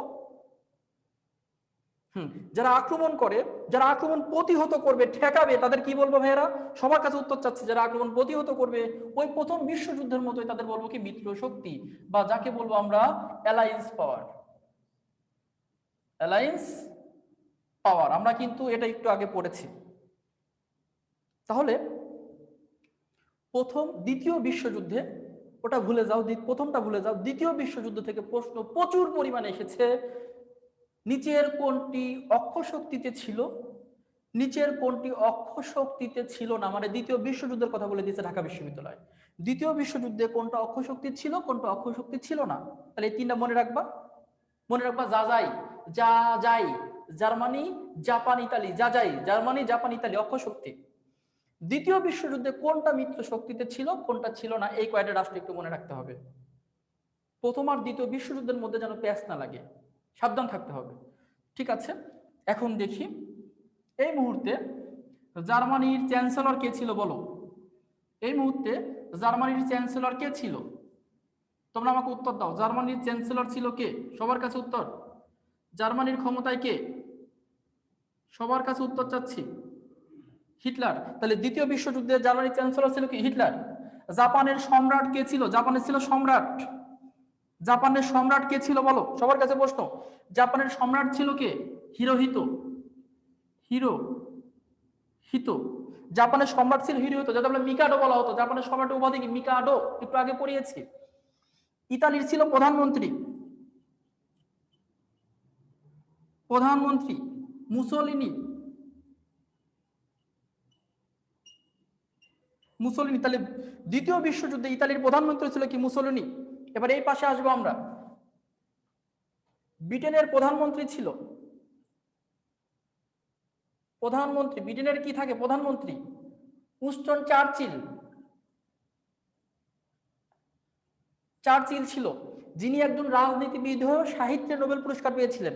যারা আক্রমণ করে, যারা আক্রমণ প্রতিহত করবে, ঠেকাবে, তাদের কি বলবো ভাইয়েরা? সবার কাছে উত্তর চাচ্ছি, যারা আক্রমণ প্রতিহত করবে ওই প্রথম বিশ্বযুদ্ধের মতোই তাদের বলবো কি? মিত্র শক্তি, বা যাকে বলবো আমরা অ্যালায়েন্স পাওয়ার। অ্যালায়েন্স পাওয়ার আমরা কিন্তু এটা একটু আগে পড়েছি। তাহলে দ্বিতীয় বিশ্বযুদ্ধে, ওটা ভুলে যাও, প্রথমটা ভুলে যাও, দ্বিতীয় বিশ্বযুদ্ধ থেকে প্রশ্ন প্রচুর পরিমাণে এসেছে। নিচের কোনটি অক্ষ শক্তিতে ছিল, নিচের কোনটি অক্ষ শক্তিতে ছিল না? মানে দ্বিতীয় বিশ্বযুদ্ধের কথা বলে দিয়েছে ঢাকা বিশ্ববিদ্যালয়। দ্বিতীয় বিশ্বযুদ্ধে কোনটা অক্ষ শক্তি ছিল, কোনটা অক্ষ শক্তি ছিল না? তাহলে এই 3টা মনে রাখবা। মনে রাখবা, যা যাই Germany, Japan, Italy. Germany, Japan, Italy অক্ষ শক্তি। দ্বিতীয় বিশ্বযুদ্ধে কোনটা মিত্র শক্তিতে ছিল, কোনটা ছিল না, এই কয়টা রাষ্ট্র একটু মনে রাখতে হবে। প্রথম আর দ্বিতীয় বিশ্বযুদ্ধের মধ্যে যেন প্যাচ না লাগে, সাবধান থাকতে হবে। ঠিক আছে, এখন দেখি এই মুহূর্তে জার্মানির চ্যান্সেলর কে ছিল বলো? এই মুহূর্তে জার্মানির চ্যান্সেলর কে ছিল? তোমরা আমাকে উত্তর দাও, জার্মানির চ্যান্সেলর ছিল কে? সবার কাছে উত্তর। জার্মানির ক্ষমতায় কে? সবার কাছে উত্তর চাচ্ছি। হিটলার। তাহলে দ্বিতীয় বিশ্বযুদ্ধে জার্মানির চ্যান্সেলর ছিল কি? হিটলার। জাপানের সম্রাট কে ছিল? জাপানের ছিল সম্রাট। জাপানের সম্রাট কে ছিল বলো? সবার কাছে প্রশ্ন, জাপানের সম্রাট ছিল কে? হিরোহিতো। হিরোহিতো। জাপানের সম্রাট ছিল হিরোহিতো, যাকে আমরা মিকাডো বলা হতো। জাপানের সম্রাটের উপাধি কি? মিকাডো, একটু আগে পড়িয়েছি। ইতালির ছিল প্রধানমন্ত্রী মুসোলিনি। তাহলে দ্বিতীয় বিশ্বযুদ্ধে ইতালির প্রধানমন্ত্রী ছিল কি? মুসোলিনি। এবার এই পাশে আসবো আমরা, ব্রিটেনের প্রধানমন্ত্রী ছিল, ব্রিটেনের কি থাকে? প্রধানমন্ত্রী উইনস্টন চার্চিল ছিল, যিনি একজন রাজনীতিবিদ হয়েও সাহিত্যে নোবেল পুরস্কার পেয়েছিলেন।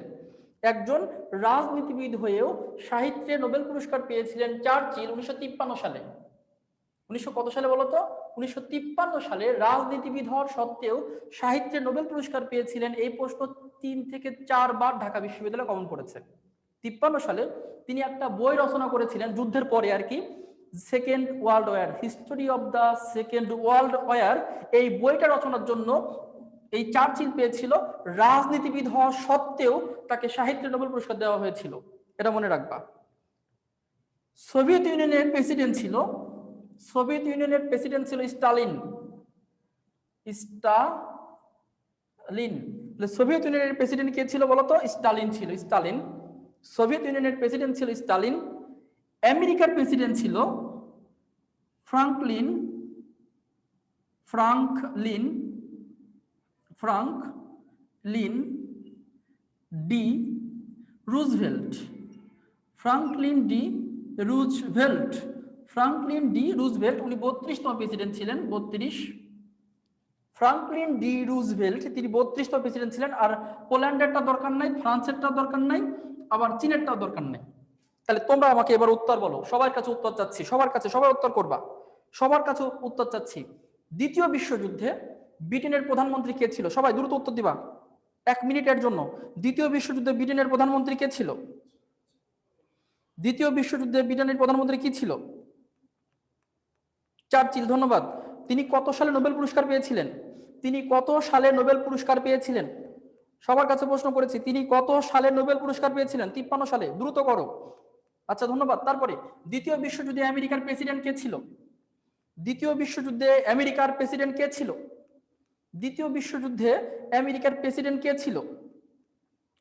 একজন রাজনীতিবিদ হয়েও সাহিত্যে নোবেল পুরস্কার পেয়েছিলেন চার্চিল 1953 সালে। 1900 কত সালে বলতো? 1953 সালে রাজনীতিবিদ হওয়ার সত্ত্বেও সাহিত্যে নোবেল পুরস্কার পেয়েছিলেন। এই প্রশ্ন 3 থেকে 4 বার ঢাকা বিশ্ববিদ্যালয়ে কমন পড়েছে। 53 সালে তিনি একটা বই রচনা করেছিলেন, যুদ্ধের পরে আর কি, second world war, history of the second world war. এই বইটা রচনার জন্য এই চার্চিল পেয়েছিল। রাজনীতিবিদ হওয়া সত্ত্বেও তাকে সাহিত্যে নোবেল পুরস্কার দেওয়া হয়েছিল, এটা মনে রাখবা। সোভিয়েত ইউনিয়নের প্রেসিডেন্ট ছিল স্টালিন। লিন। সোভিয়েত ইউনিয়নের প্রেসিডেন্ট কে ছিল বলতো? স্টালিন ছিল, স্টালিন। সোভিয়েত ইউনিয়নের প্রেসিডেন্ট ছিল স্টালিন। আমেরিকার প্রেসিডেন্ট ছিল Franklin Franklin Franklin D Roosevelt. Franklin D Roosevelt. Franklin D Roosevelt উনি 32তম প্রেসিডেন্ট ছিলেন, 32। ফ্রাঙ্কলিন ডি রুজভেল্ট তিনি 32তম প্রেসিডেন্ট ছিলেন। আর পোল্যান্ডেরটা দরকার নাই, ফ্রান্সেরটা দরকার নাই, আবার চীনেরটাও দরকার নাই। তাহলে তোমরা আমাকে এবার উত্তর বলো, সবার কাছে উত্তর চাচ্ছি, সবার কাছে, সবাই উত্তর করবা, সবার কাছে উত্তর চাচ্ছি। দ্বিতীয় বিশ্বযুদ্ধে ব্রিটেনের প্রধানমন্ত্রী কে ছিল? সবাই দ্রুত উত্তর দিবা 1 মিনিটের জন্য। দ্বিতীয় বিশ্বযুদ্ধে ব্রিটেনের প্রধানমন্ত্রী কে ছিল? দ্বিতীয় বিশ্বযুদ্ধে ব্রিটেনের প্রধানমন্ত্রী কি ছিল? চার্চিল। ধন্যবাদ। তিনি কত সালে নোবেল পুরস্কার পেয়েছিলেন? তিনি কত সালে নোবেল পুরস্কার পেয়েছিলেন? সবার কাছে প্রশ্ন করেছি, তিনি কত সালে নোবেল পুরস্কার পেয়েছিলেন? 53 সালে। দ্রুত করো। আচ্ছা, ধন্যবাদ। তারপরে দ্বিতীয় বিশ্বযুদ্ধে আমেরিকার প্রেসিডেন্ট কে ছিল? দ্বিতীয় বিশ্বযুদ্ধে আমেরিকার প্রেসিডেন্ট কে ছিল? দ্বিতীয় বিশ্বযুদ্ধে আমেরিকার প্রেসিডেন্ট কে ছিল?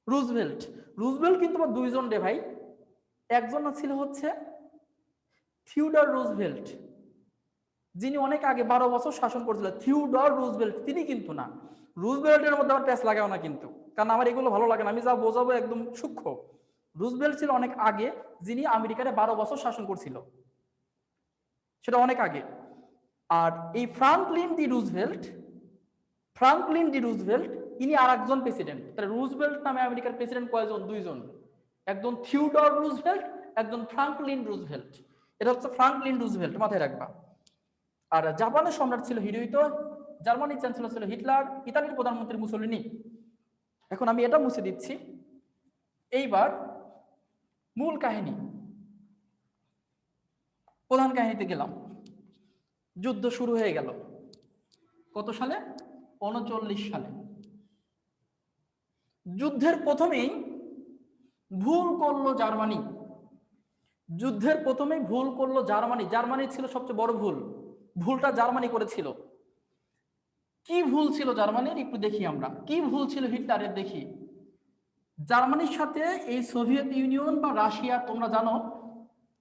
রুজভেল্ট। রুজভেল্ট কিন্তু দুইজন রে ভাই। একজন ছিল হচ্ছে থিওডর রুজভেল্ট, যিনি অনেক আগে 12 বছর শাসন করেছিলেন। থিওডর রুজভেল্ট তিনি কিন্তু না। রুজভেল্টের মধ্যে আমার প্যাচ লাগাও না কিন্তু, কারণ আমার এগুলো ভালো লাগে না, আমি যা বোঝাবো একদম সূক্ষ্ম। রুজভেল্ট ছিল অনেক আগে, যিনি আমেরিকারে 12 বছর শাসন করছিল, সেটা অনেক আগে। আর এই Franklin D Roosevelt, Franklin D Roosevelt ইনি আর একজন প্রেসিডেন্ট। তাহলে রুজভেল্ট নামে আমেরিকার প্রেসিডেন্ট কয়জন? দুইজন। একজন থিওডর রুজভেল্ট, একজন ফ্রাঙ্কলিন রুজভেল্ট। এটা হচ্ছে ফ্রাঙ্কলিন রুজভেল্ট, মাথায় রাখবা। আর জাপানের সম্রাট ছিল হিরোহিতো, জার্মানির চ্যান্সেলর ছিল হিটলার, ইতালির প্রধানমন্ত্রী মুসোলিনি। এখন আমি এটা মুছে দিচ্ছি। এইবার মূল কাহিনী, প্রধান কাহিনীতে গেলাম। যুদ্ধ শুরু হয়ে গেল কত সালে? 39 সালে। যুদ্ধের প্রথমেই ভুল করলো জার্মানি। যুদ্ধের প্রথমেই ভুল করলো জার্মানি। জার্মানি ছিল সবচেয়ে বড় ভুল। ভুলটা জার্মানি করেছিল। কি ভুল ছিল জার্মানির? একটু দেখি আমরা কি ভুল ছিল হিটলারের, দেখি। জার্মানির সাথে এই সোভিয়েত ইউনিয়ন বা রাশিয়া, তোমরা জানো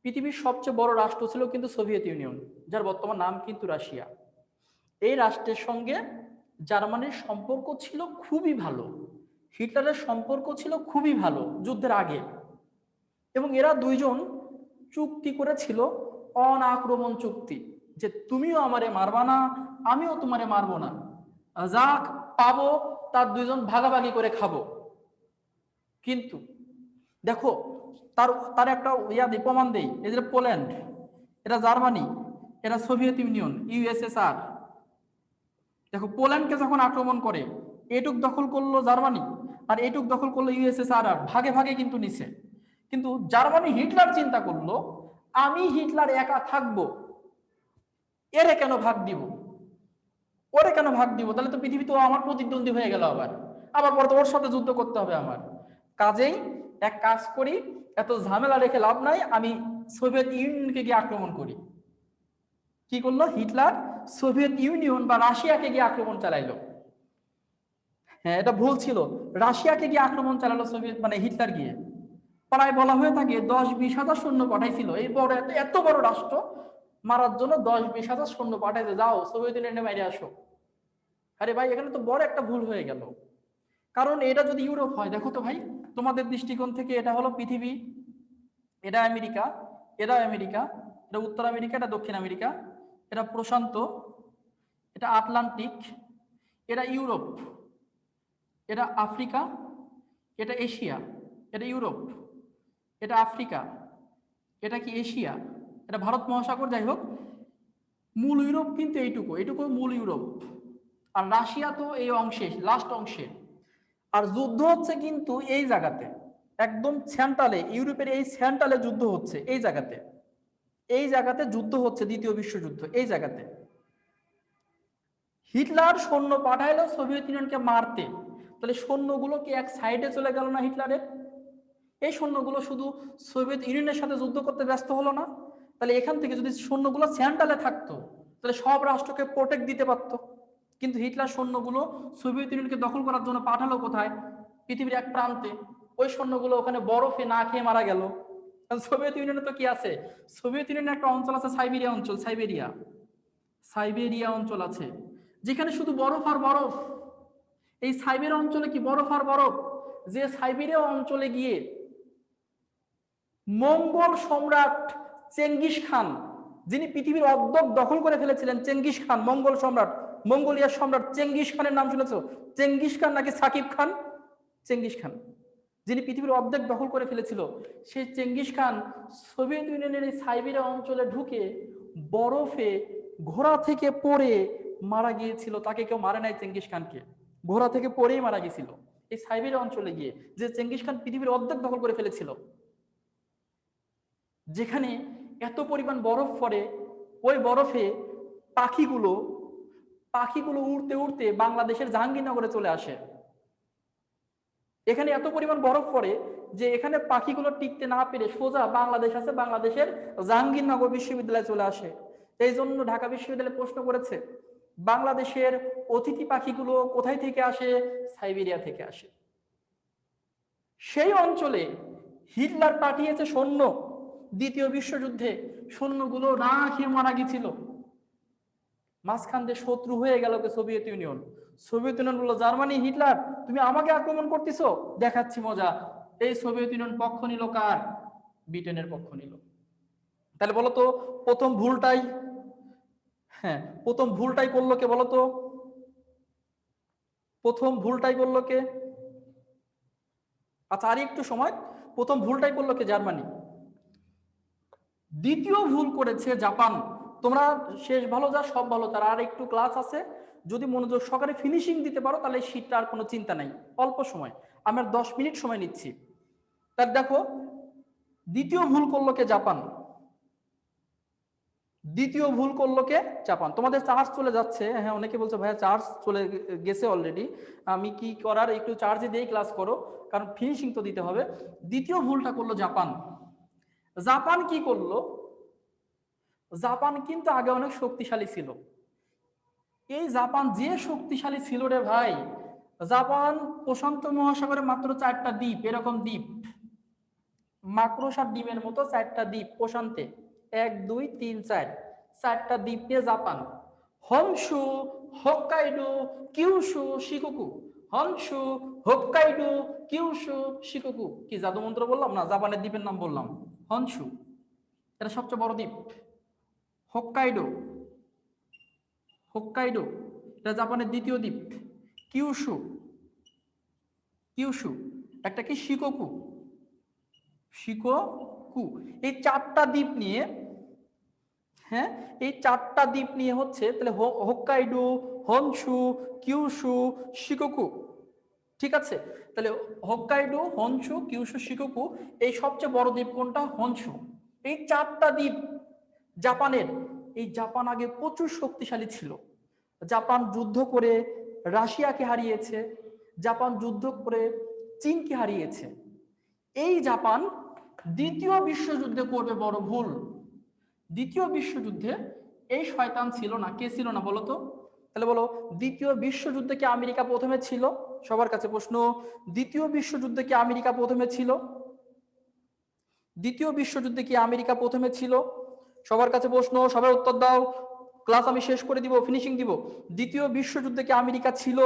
পৃথিবীর সবচেয়ে বড় রাষ্ট্র ছিল কিন্তু সোভিয়েত ইউনিয়ন, যার বর্তমান নাম কিন্তু রাশিয়া। এই রাষ্ট্রের সঙ্গে জার্মানির সম্পর্ক ছিল খুবই ভালো, হিটলারের সম্পর্ক ছিল খুবই ভালো যুদ্ধের আগে। এবং এরা দুইজন চুক্তি করেছিল, অনাক্রমণ চুক্তি, যে তুমিও আমারে মারবা না, আমিও তোমারে মারবো না, যা পাবো তার দুইজন ভাগাভাগি করে খাবো। কিন্তু দেখো তার তার একটা প্রমাণ দেই। এই যে পোল্যান্ড, এটা জার্মানি, এটা সোভিয়েত ইউনিয়ন, ইউএসএসআর। দেখো পোল্যান্ডকে যখন আক্রমণ করে, এটুক দখল করলো জার্মানি আর এটুক দখল করলো ইউএসএসআর, আর ভাগে ভাগে কিন্তু নিছে। কিন্তু জার্মানি, হিটলার চিন্তা করলো আমি হিটলার একা থাকবো, এরে কেন ভাগ দিব, ওরে কেন ভাগ দিব? তাহলে তো পৃথিবী তো আমার প্রতিদ্বন্দ্বী হয়ে গেল, আবার আবার পরে তো ওর সাথে যুদ্ধ করতে হবে আমার। কাজেই এক কাজ করি, এত ঝামেলা রেখে লাভ নাই, আমি সোভিয়েত ইউনিয়নকে গিয়ে আক্রমণ করি। কি করলো হিটলার? সোভিয়েত ইউনিয়ন বা রাশিয়াকে গিয়ে আক্রমণ চালাইলো। হ্যাঁ, এটা ভুল ছিল। রাশিয়াকে গিয়ে আক্রমণ চালালো সোভিয়েত মানে হিটলার গিয়ে। প্রায় বলা হয়ে থাকে 10-20 হাজার সৈন্য পাঠাইছিল। এই বড় এত বড় রাষ্ট্র মারার জন্য 10-20 হাজার সৈন্য পাঠাইছে, যাও সোভিয়েত ইউনিয়নে মেরে আসো। আরে ভাই, এখানে তো বড় একটা ভুল হয়ে গেল। কারণ এটা যদি ইউরোপ হয়, দেখো তো ভাই, তোমাদের দৃষ্টিকোণ থেকে এটা হলো পৃথিবী, এটা আমেরিকা, এটা আমেরিকা, এটা উত্তর আমেরিকা, এটা দক্ষিণ আমেরিকা, এটা প্রশান্ত, এটা আটলান্টিক, এটা ইউরোপ, এটা আফ্রিকা, এটা এশিয়া, এটা ইউরোপ, এটা আফ্রিকা, এটা কি এশিয়া, এটা ভারত মহাসাগর। যাই হোক, মূল ইউরোপ কিন্তু এইটুকু, এইটুকু মূল ইউরোপ। আর রাশিয়া তো এই অংশে, লাস্ট অংশে। আর যুদ্ধ হচ্ছে কিন্তু এই জায়গাতে, একদম সেন্ট্রালে, ইউরোপের এই সেন্ট্রালে যুদ্ধ হচ্ছে, এই জায়গাতে, এই জায়গাতে যুদ্ধ হচ্ছে, দ্বিতীয় বিশ্বযুদ্ধ এই জায়গাতে। হিটলার সৈন্য পাঠাইলো সোভিয়েত ইউনিয়নকে মারতে, তাহলে সৈন্যগুলো কি এক সাইডে চলে গেল না হিটলারের? এই সৈন্যগুলো শুধু সোভিয়েত ইউনিয়নের সাথে যুদ্ধ করতে ব্যস্ত হলো না? তাহলে এখান থেকে যদি সৈন্যগুলো সেন্ট্রালে থাকতো, তাহলে সব রাষ্ট্রকে প্রোটেক্ট দিতে পারতো। কিন্তু হিটলার সৈন্যগুলো সোভিয়েত ইউনিয়নকে দখল করার জন্য পাঠালো কোথায়? পৃথিবীর এক প্রান্তে। ওই সৈন্যগুলো ওখানে বরফে না খেয়ে মারা গেল। সোভিয়েত ইউনিয়নে তো কি আছে? সোভিয়েত ইউনিয়নের একটা অঞ্চল আছে সাইবেরিয়া অঞ্চল, সাইবেরিয়া সাইবেরিয়া অঞ্চল আছে, যেখানে শুধু বরফ আর বরফ। এই সাইবেরিয়া অঞ্চলে কি বরফ আর বরফ। যে সাইবেরিয়া অঞ্চলে গিয়ে মঙ্গল সম্রাট চেঙ্গিস খান, যিনি পৃথিবীর অর্ধেক দখল করে ফেলেছিলেন, চেঙ্গিস খান, মঙ্গল সম্রাট, মঙ্গোলিয়ার সম্রাট চেঙ্গিস খানের নাম শুনেছো? চেঙ্গিস খান নাকি সাকিব খান? চেঙ্গিস খান, যিনি পৃথিবীর অর্ধেক দখল করে ফেলেছিল, সেই চেঙ্গিস খান সোভিয়েত ইউনিয়নের এই সাইবেরিয়া অঞ্চলে ঢুকে বরফে ঘোড়া থেকে পড়ে মারা গিয়েছিল। তাকে কেউ মারে নাই চেঙ্গিস খানকে, ঘোড়া থেকে পড়েই মারা গিয়েছিল এই সাইবেরিয়া অঞ্চলে গিয়ে, যে চেঙ্গিস খান পৃথিবীর অর্ধেক দখল করে ফেলেছিল। যেখানে এত পরিমাণ বরফ পড়ে, ওই বরফে পাখিগুলো পাখিগুলো উড়তে উড়তে বাংলাদেশের জাহাঙ্গীরনগরে চলে আসে। এখানে এত পরিমাণ বরফ পড়ে যে এখানে পাখিগুলো টিকতে না পেরে সোজা বাংলাদেশ আছে, বাংলাদেশের জাহাঙ্গীরনগর বিশ্ববিদ্যালয়ে চলে আসে। এই জন্য ঢাকা বিশ্ববিদ্যালয় প্রশ্ন করেছে, বাংলাদেশের অতিথি পাখিগুলো কোথায় থেকে আসে? সাইবেরিয়া থেকে আসে। সেই অঞ্চলে হিটলার পাঠিয়েছে সৈন্য, দ্বিতীয় বিশ্বযুদ্ধে সৈন্যগুলো না খেয়ে মারা গেছিল। মাঝখান দিয়ে শত্রু হয়ে গেল সোভিয়েত ইউনিয়ন। সোভিয়েত ইউনিয়ন বললো, জার্মানি, হিটলার, তুমি আমাকে আক্রমণ করতেছো, দেখাচ্ছি মজা। এই সোভিয়েত ইউনিয়ন পক্ষ নিল কার? ব্রিটেনের পক্ষ নিল। তাহলে বলতো প্রথম ভুলটাই, হ্যাঁ প্রথম ভুলটাই করলো কে বলতো? প্রথম ভুলটাই করলো কে? আচ্ছা আর একটু সময়, প্রথম ভুলটাই করলো কে? জার্মানি। দ্বিতীয় ভুল করেছে জাপান। তোমরা শেষ ভালো যা সব ভালো তার, আর একটু ক্লাস আছে, যদি মনোযোগ সহকারে ফিনিশিং দিতে পারো তাহলে শীতটা আর কোনো চিন্তা নাই। অল্প সময়, আমরা 10 মিনিট সময় নিচ্ছি। তার দেখো দ্বিতীয় ভুল করলো কে? জাপান। দ্বিতীয় ভুল করলো কে? জাপান। তোমাদের চার্জ চলে যাচ্ছে, হ্যাঁ অনেকে বলছে ভাইয়া চার্জ চলে গেছে অলরেডি, আমি কি করার, একটু চার্জে দিয়ে ক্লাস করো, কারণ ফিনিশিং তো দিতে হবে। দ্বিতীয় ভুলটা করলো জাপান। জাপান কি করলো? জাপান কিন্তু আগে অনেক শক্তিশালী ছিল। এই জাপান যে শক্তিশালী ছিল রে ভাই, জাপান প্রশান্ত মহাসাগরে মাত্র 4টা দ্বীপ, এরকম দ্বীপ মাকড়সার ডিমের মতো 4টা দ্বীপ প্রশান্তে, 1 2 3 4, 4টা দ্বীপ নিয়ে Japan. Honshu, Hokkaido, Kyushu, Shikoku. Honshu, Hokkaido, Kyushu, Shikoku. কি জাদু মন্ত্র বললাম না? জাপানের দ্বীপের নাম বললাম, হনশু, এটা সবচেয়ে বড় দ্বীপ। হোক্কাইডো, হোক্কাইডো এটা জাপানের দ্বিতীয় দ্বীপ। কিউশু, কিউশু একটা কি? Shikoku, Shikoku. এই 4টা দ্বীপ নিয়ে, হ্যাঁ এই 4টা দ্বীপ নিয়ে হচ্ছে তাহলে হোক্কাইডো, হনশু, কিউশু, শিকোকু। ঠিক আছে, তাহলে হোক্কাইডো, হনশু, কিউশু, শিকোকু, এই সবচেয়ে বড় দ্বীপ কোনটা? হনশু। এই 4টা দ্বীপ জাপানের। এই জাপান আগে প্রচুর শক্তিশালী ছিল। জাপান যুদ্ধ করে রাশিয়াকে হারিয়েছে, জাপান যুদ্ধ করে চীনকে হারিয়েছে। এই জাপান দ্বিতীয় বিশ্বযুদ্ধে করবে বড় ভুল। দ্বিতীয় বিশ্বযুদ্ধে এই শয়তান ছিল না। কে ছিল না বলো তো? তাহলে বলো, দ্বিতীয় বিশ্বযুদ্ধে কি আমেরিকা প্রথমে ছিল? সবার কাছে প্রশ্ন, দ্বিতীয় বিশ্বযুদ্ধে কি আমেরিকা প্রথমে ছিল? দ্বিতীয় বিশ্বযুদ্ধে কি আমেরিকা প্রথমে ছিল? সবার কাছে প্রশ্ন, সবাই উত্তর দাও, ক্লাস আমি শেষ করে দিব, ফিনিশিং দিব। দ্বিতীয় বিশ্বযুদ্ধে কি আমেরিকা ছিল?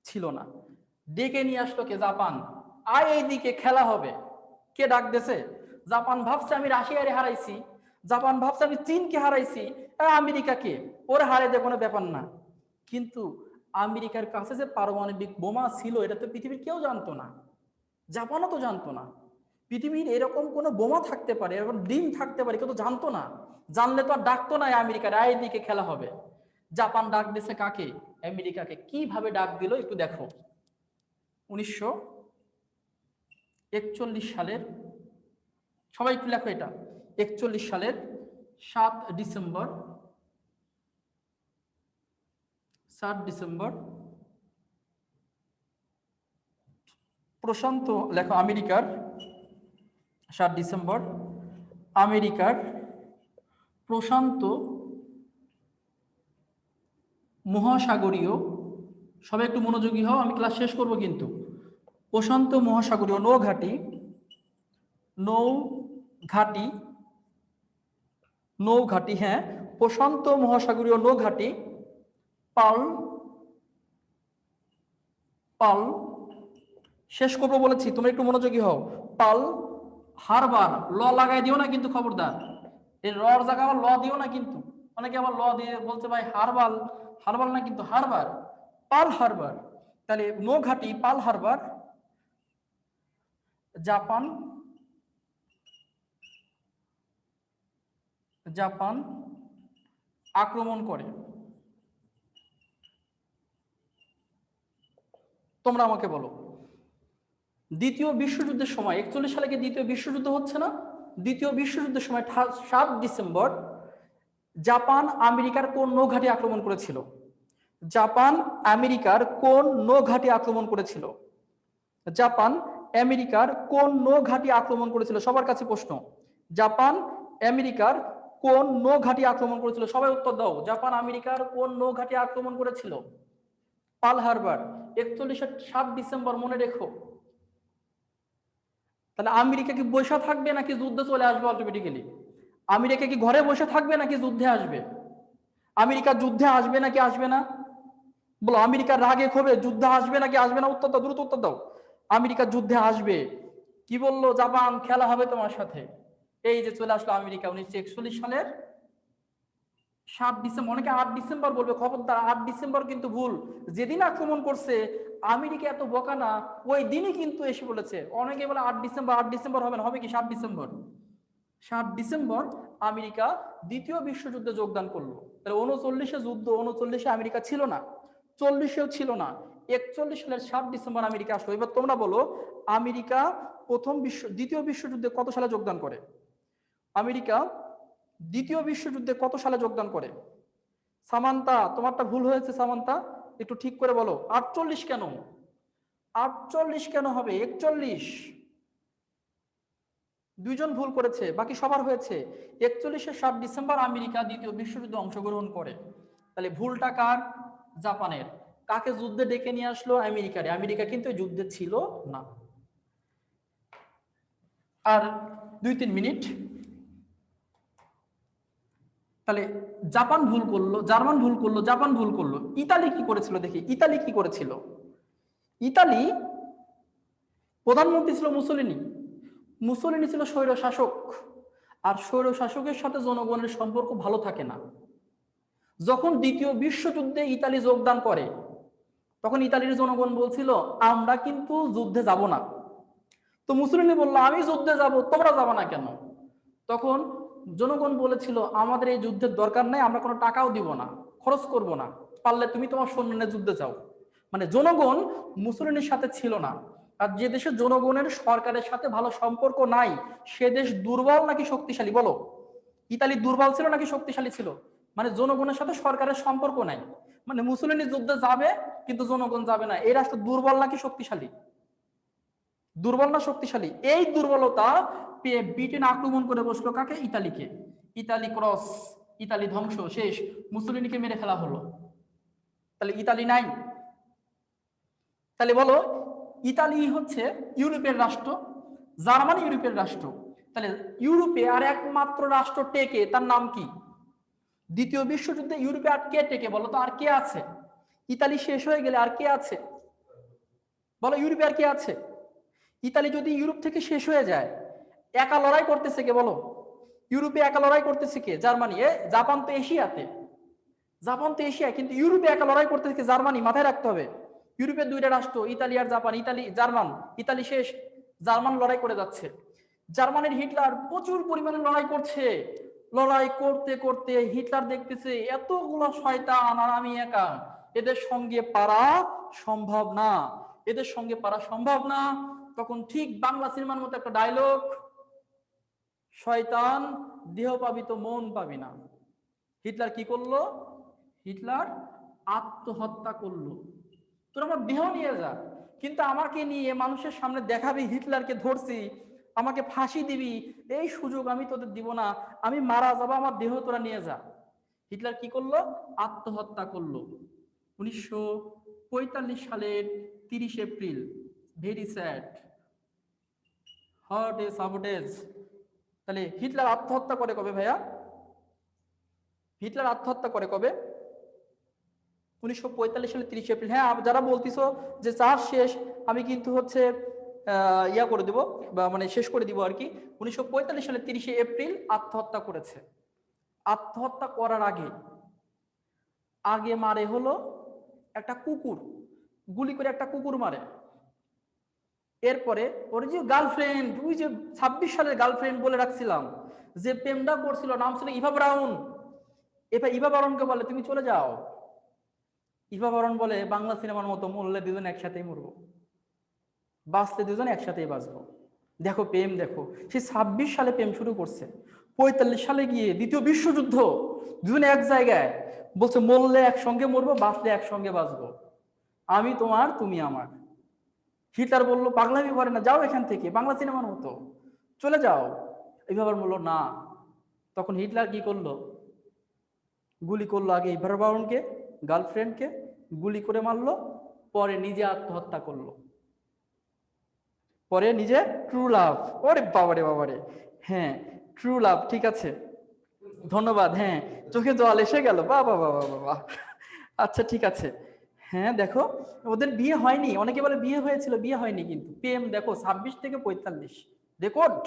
ছিল না। ডেকে নিয়ে আসলো কে? জাপান। আয় এইদিকে খেলা হবে। কে ডাক দেছে? জাপান ভাবছে আমি রাশিয়ারে হারাইছি, জাপান ভাবছে আমি চীনকে হারাইছি, আমেরিকাকে ওরে হারাইতে কোনো ব্যাপার না। কিন্তু আমেরিকার কাছে যে পারমাণবিক বোমা ছিল এটা তো পৃথিবীর কেউ জানতো না, জাপানও তো জানতো না। পৃথিবীর এরকম কোনো বোমা থাকতে পারে, এরকম ডিম থাকতে পারে, কেউ তো জানতো না। জানলে তো আর ডাকতো না আমেরিকার আয় দিকে খেলা হবে। জাপান ডাক দিছে কাকে? আমেরিকাকে। কিভাবে ডাক দিল একটু দেখো। 1941 সালের, সবাই একটু লেখো এটা, 41 সালের 7 ডিসেম্বর, 7 ডিসেম্বর প্রশান্ত, লেখো আমেরিকার, 7 ডিসেম্বর আমেরিকার প্রশান্ত মহাসাগরীয়, সবাই একটু মনোযোগী হও, আমি ক্লাস শেষ করব কিন্তু। প্রশান্ত মহাসাগরীয় নৌঘাঁটি, নৌঘাঁটি, নৌঘাঁটি, হ্যাঁ, প্রশান্ত মহাসাগরীয় নৌঘাঁটি পার্ল, পার্ল, শেষ করবো বলেছি, তোমরা একটু মনোযোগী হও। পার্ল হারবার, ল লাগাই দিও না কিন্তু, খবরদার, এই রর জায়গা আবার ল দিও না কিন্তু। অনেকে আবার ল দিয়ে বলছে ভাই হারবাল, হারবাল না কিন্তু হারবার, পার্ল হারবার। তাহলে নৌঘাঁটি পার্ল হারবার জাপান, জাপান আক্রমণ করে। তোমরা আমাকে বলো, দ্বিতীয় বিশ্বযুদ্ধের সময়, 41 সালে কি দ্বিতীয় বিশ্বযুদ্ধ হচ্ছে না? দ্বিতীয় বিশ্বযুদ্ধের সময় 7 ডিসেম্বর জাপান আমেরিকার কোন নৌঘাঁটি আক্রমণ করেছিল? জাপান আমেরিকার কোন নৌঘাঁটি আক্রমণ করেছিল? জাপান আমেরিকার কোন নৌঘাঁটি আক্রমণ করেছিল? সবার কাছে প্রশ্ন, জাপান আমেরিকার কোন নৌঘাঁটি আক্রমণ করেছিল? সবাই উত্তর দাও, জাপান আমেরিকার কোন নৌঘাঁটি আক্রমণ করেছিল? পার্ল হারবার, 41 7 ডিসেম্বর, মনে রেখো। তাহলে আমেরিকা কি বসে থাকবে নাকি যুদ্ধে চলে আসবে অটোমেটিক্যালি? আমেরিকা কি ঘরে বসে থাকবে নাকি যুদ্ধে আসবে? আমেরিকা যুদ্ধে আসবে নাকি আসবে না? বলো, আমেরিকার রাগে ক্ষোভে যুদ্ধে আসবে নাকি আসবে না? উত্তর দাও, দ্রুত উত্তর দাও। আমেরিকা যুদ্ধে আসবে। কি বললো? জাপান খেলা হবে তোমার সাথে। এই যে চলে আসলো আমেরিকা 1941 সালের 7 ডিসেম্বর। অনেকে 8 ডিসেম্বর বলবে, খবরদার, 8 ডিসেম্বর কিন্তু ভুল। যেদিন আক্রমণ করছে আমেরিকা এত বোকা না, ওই দিনই কিন্তু এসে বলেছে। অনেকে বলে 8 ডিসেম্বর, 8 ডিসেম্বর হবে না, হবে কি 7 ডিসেম্বর। 7 ডিসেম্বর আমেরিকা দ্বিতীয় বিশ্বযুদ্ধে যোগদান করলো। তাহলে 39-এ যুদ্ধ, 39-এ আমেরিকা ছিল না, 40-এও ছিল না, 41 সালের 7 ডিসেম্বর আমেরিকা আসলো। এবার তোমরা বলো, আমেরিকা দ্বিতীয় বিশ্বযুদ্ধে কত সালে যোগদান করে? আমেরিকা দ্বিতীয় বিশ্বযুদ্ধে কত সালে যোগদান করে? সামান্তা, তোমারটা ভুল হয়েছে সামান্তা, একটু ঠিক করে বলো। 48 কেন? 48 কেন হবে? 41। দুইজন ভুল করেছে, বাকি সবার হয়েছে। 41-এ 7 ডিসেম্বর আমেরিকা দ্বিতীয় বিশ্বযুদ্ধে অংশগ্রহণ করে। তাহলে ভুলটা কার? জাপানের। কাকে যুদ্ধে ডেকে নিয়ে আসলো? আমেরিকারে। আমেরিকা কিন্তু যুদ্ধে ছিল না। আর 2-3 মিনিট। তাহলে জাপান ভুল করলো, জার্মান ভুল করলো, জাপান ভুল করলো। ইতালি কি করেছিল দেখি, ইতালি কি করেছিল? ইতালি প্রধানমন্ত্রী ছিল মুসোলিনি। মুসোলিনি ছিল স্বৈর শাসক, আর স্বৈর শাসকের সাথে জনগণের সম্পর্ক ভালো থাকে না। যখন দ্বিতীয় বিশ্বযুদ্ধে ইতালি যোগদান করে, তখন ইতালির জনগণ বলছিল আমরা কিন্তু যুদ্ধে যাব না। তো মুসোলিনি বলল আমি যুদ্ধে যাব, তোমরা যাবা না কেন? তখন জনগণ বলেছিল আমাদের এই যুদ্ধের দরকার নাই, আমরা কোনো টাকাও দিব না, খরচ করব না, পারলে তুমি তোমার সৈন্য নিয়ে যুদ্ধে যাও। মানে জনগণ মুসোলিনির সাথে ছিল না। আর যে দেশের জনগণের সরকারের সাথে ভালো সম্পর্ক নাই, সে দেশ দুর্বল নাকি শক্তিশালী? বলো, ইতালি দুর্বল ছিল নাকি শক্তিশালী ছিল? মানে জনগণের সাথে সরকারের সম্পর্ক নাই, মানে মুসোলিনি যুদ্ধে যাবে কিন্তু জনগণ যাবে না। এই রাষ্ট্র দুর্বল নাকি শক্তিশালী? দুর্বল না শক্তিশালী? এই দুর্বলতা পেয়ে ব্রিটেন আক্রমণ করে বসলো কাকে? ইতালিকে। ইতালি ক্রস, ইতালি ধ্বংস, শেষ, মুসোলিনিকে মেরে ফেলা হলো। তাহলে ইতালি নাই। তাহলে বলো, ইতালি হচ্ছে ইউরোপের রাষ্ট্র, জার্মানি ইউরোপের রাষ্ট্র। তাহলে ইউরোপে আর একমাত্র রাষ্ট্র টেকে, তার নাম কি? দ্বিতীয় বিশ্বযুদ্ধে ইউরোপে আর কে টেকে বলো তো? আর কে আছে? ইতালি শেষ হয়ে গেলে আর কে আছে? বলো, ইউরোপে আর কে আছে? ইতালি যদি ইউরোপ থেকে শেষ হয়ে যায়, একা লড়াই করতেছে কে বলো? ইউরোপে একা লড়াই করতেছে কে? জার্মানি। জাপান তো এশিয়াতে, জাপান তো এশিয়া, কিন্তু ইউরোপে একা লড়াই করতেছে কে? জার্মানি। মাথায় রাখতে হবে, ইউরোপের দুইটা রাষ্ট্র, ইতালি আর জাপান। ইতালি জার্মান, ইতালি শেষ, জার্মান লড়াই করে যাচ্ছে। জার্মানির হিটলার প্রচুর পরিমাণে লড়াই করছে। লড়াই করতে করতে হিটলার দেখতেছে এতগুলো শয়তান আর আমি একা, এদের সঙ্গে পারা সম্ভব না, এদের সঙ্গে পারা সম্ভব না। তখন ঠিক বাংলা সিনেমার মতো একটা ডায়লগ, শয়তান দেহ পাবি তো মন পাবি না। হিটলার কি করলো? হিটলার আত্মহত্যা করলো। তোর আমার দেহ নিয়ে যা, কিন্তু আমাকে নিয়ে মানুষের সামনে দেখাবি হিটলারকে ধরছি, আমাকে ফাঁসি দিবি, এই সুযোগ আমি তোদের দিব না, আমি মারা যাবো, আমার দেহ তোরা নিয়ে যা। হিটলার কি করলো? আত্মহত্যা করলো। 1945 সালের 30 এপ্রিল। ভেরি স্যাড, হট এ সাবোটেজ। তাহলে হিটলার আত্মহত্যা করে কবে ভাইয়া? হিটলার আত্মহত্যা করে কবে? 1945 সালে 30 এপ্রিল। হ্যাঁ, যারা বলতিছো যে চার শেষ, আমি কিন্তু হচ্ছে ইয়া করে দেবো, বা মানে শেষ করে দিব আর কি। 1945 সালে 30 এপ্রিল আত্মহত্যা করেছে। আত্মহত্যা করার আগে আগে মারে হলো একটা কুকুর, গুলি করে একটা কুকুর মারে। এরপরে ওর যে গার্লফ্রেন্ড, ওই যে 26 সালের গার্লফ্রেন্ড বলে রাখছিলাম, যে প্রেমটা করছিল, নাম ছিল ইভা ব্রাউন। এবার ইভা ব্রাউনকে বলে তুমি চলে যাও। ইভা ব্রাউন বলে বাংলা সিনেমার মতো মরলে দুজন একসাথেই মরবো, বাঁচতে দুজন একসাথেই বাঁচবো। দেখো প্রেম, দেখো সে 26 সালে প্রেম শুরু করছে, 45 সালে গিয়ে দ্বিতীয় বিশ্বযুদ্ধ, দুজনে এক জায়গায় বলছে মরলে একসঙ্গে মরবো, বাঁচলে একসঙ্গে বাঁচবো, আমি তোমার তুমি আমার। হিটলার বললো পাগলামি করে না, যাও এখান থেকে, বাংলা সিনেমার মতো চলে যাও। এইভাবে বললো না। তখন হিটলার কি করলো? গুলি করলো আগে ইভার ব্রাউনকে, গার্লফ্রেন্ডকে গুলি করে মারলো, পরে নিজে আত্মহত্যা করলো। পরে নিজে ট্রু লাভ, ওরে বাবারে বাবারে, হ্যাঁ ট্রু লাভ, ঠিক আছে ধন্যবাদ, হ্যাঁ চোখে জল এসে গেল, বাবা বাবা বাবা। আচ্ছা ঠিক আছে। হ্যাঁ দেখো, ওদের বিয়ে হয়নি, অনেকে বলে বিয়ে হয়েছিল, বিয়ে হয়নি, কিন্তু প্রেম দেখো 26 থেকে 45 রেকর্ড।